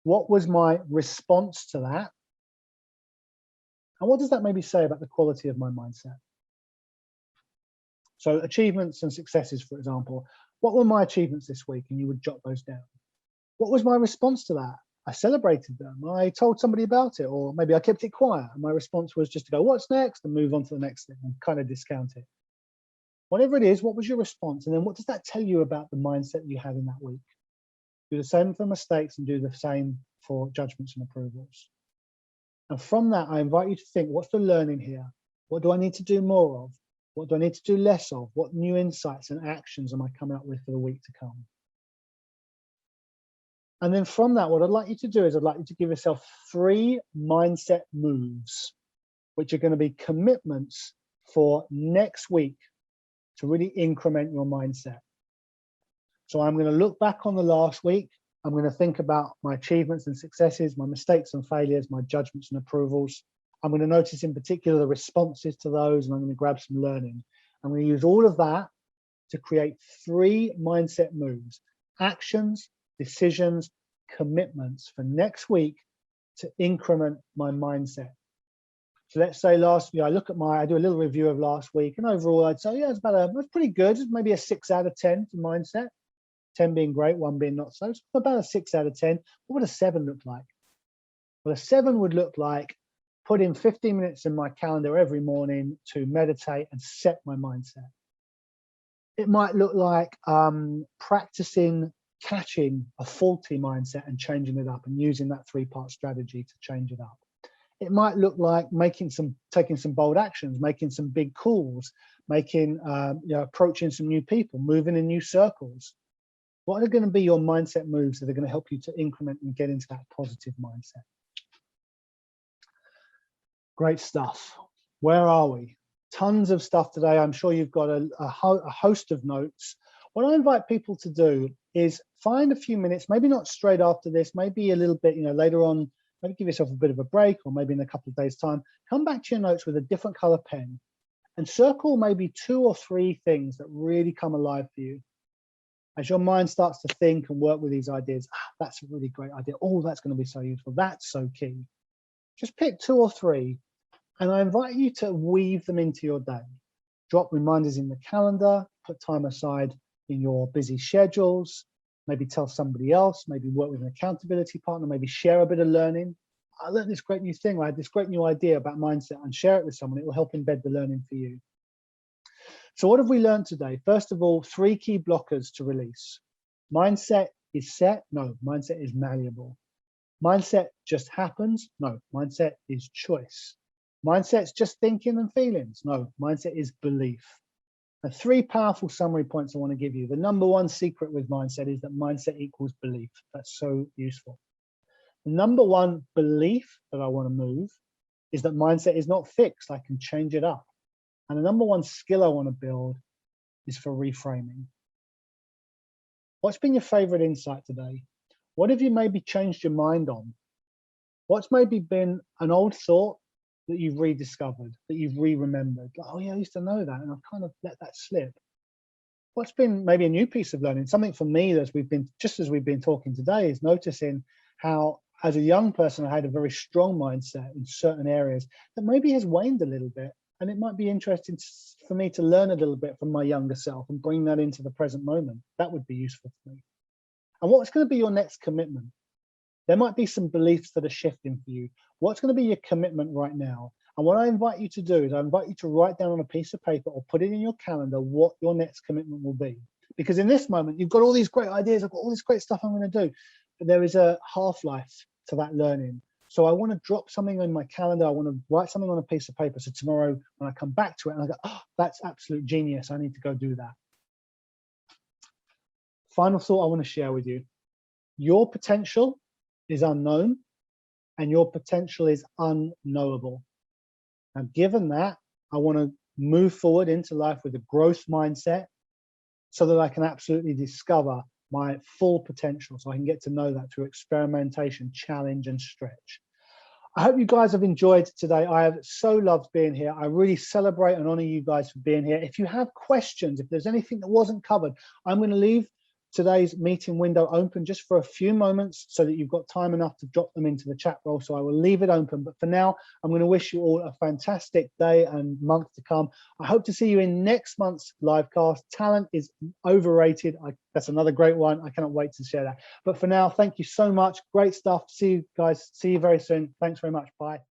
What was my response to that? And what does that maybe say about the quality of my mindset? So achievements and successes, for example. What were my achievements this week? And you would jot those down. What was my response to that? I celebrated them. I told somebody about it, or maybe I kept it quiet. And my response was just to go, what's next? And move on to the next thing and kind of discount it. Whatever it is, what was your response? And then what does that tell you about the mindset you had in that week? Do the same for mistakes and do the same for judgments and approvals. And from that, I invite you to think, what's the learning here? What do I need to do more of? What do I need to do less of? What new insights and actions am I coming up with for the week to come? And then from that, what I'd like you to do is I'd like you to give yourself 3 mindset moves, which are going to be commitments for next week to really increment your mindset. So I'm going to look back on the last week. I'm going to think about my achievements and successes, my mistakes and failures, my judgments and approvals. I'm going to notice in particular the responses to those, and I'm going to grab some learning. I'm going to use all of that to create 3 mindset moves, actions, decisions, commitments for next week to increment my mindset. So let's say last week, I do a little review of last week, and overall I'd say, yeah, it's pretty good. It's maybe a 6 out of 10 for mindset, 10 being great, 1 being not so. So about a 6 out of 10. What would a 7 look like? Well, a 7 would look like putting 15 minutes in my calendar every morning to meditate and set my mindset. It might look like practicing catching a faulty mindset and changing it up and using that 3-part strategy to change it up. It might look like taking some bold actions, making some big calls, approaching some new people, moving in new circles. What are going to be your mindset moves that are going to help you to increment and get into that positive mindset? Great stuff. Where are we? Tons of stuff today. I'm sure you've got a host of notes. What I invite people to do is find a few minutes, maybe not straight after this, maybe a little bit, later on, maybe give yourself a bit of a break, or maybe in a couple of days' time, come back to your notes with a different color pen and circle maybe 2 or 3 things that really come alive for you. As your mind starts to think and work with these ideas, that's a really great idea. Oh, that's going to be so useful. That's so key. Just pick 2 or 3, and I invite you to weave them into your day. Drop reminders in the calendar, put time aside in your busy schedules, maybe tell somebody else, maybe work with an accountability partner, maybe share a bit of learning. I learned this great new thing. I had this great new idea about mindset, and share it with someone. It will help embed the learning for you. So what have we learned today? First of all, 3 key blockers to release. Mindset is set. No, mindset is malleable. Mindset just happens. No, mindset is choice. Mindset's just thinking and feelings. No, mindset is belief. And 3 powerful summary points I want to give you. The number 1 secret with mindset is that mindset equals belief. That's so useful. The number 1 belief that I want to move is that mindset is not fixed. I can change it up. And the number 1 skill I want to build is for reframing. What's been your favorite insight today? What have you maybe changed your mind on? What's maybe been an old thought that you've rediscovered, that you've re-remembered? Like, oh yeah, I used to know that, and I've kind of let that slip. What's been maybe a new piece of learning? Something for me that just as we've been talking today, is noticing how as a young person, I had a very strong mindset in certain areas that maybe has waned a little bit. And it might be interesting for me to learn a little bit from my younger self and bring that into the present moment. That would be useful for me. And what's going to be your next commitment? There might be some beliefs that are shifting for you. What's going to be your commitment right now? And what I invite you to do is I invite you to write down on a piece of paper or put it in your calendar what your next commitment will be. Because in this moment, you've got all these great ideas. I've got all this great stuff I'm going to do. But there is a half-life to that learning. So I want to drop something in my calendar. I want to write something on a piece of paper. So tomorrow when I come back to it and I go, oh, that's absolute genius. I need to go do that. Final thought I want to share with you. Your potential is unknown and your potential is unknowable. And given that, I want to move forward into life with a growth mindset so that I can absolutely discover my full potential, so I can get to know that through experimentation, challenge, and stretch. I hope you guys have enjoyed today. I have so loved being here. I really celebrate and honor you guys for being here. If you have questions, if there's anything that wasn't covered, I'm going to leave today's meeting window open just for a few moments so that you've got time enough to drop them into the chat roll. So I will leave it open. But for now, I'm going to wish you all a fantastic day and month to come. I hope to see you in next month's live cast. Talent is overrated. That's another great one. I cannot wait to share that. But for now, thank you so much. Great stuff. See you guys. See you very soon. Thanks very much. Bye.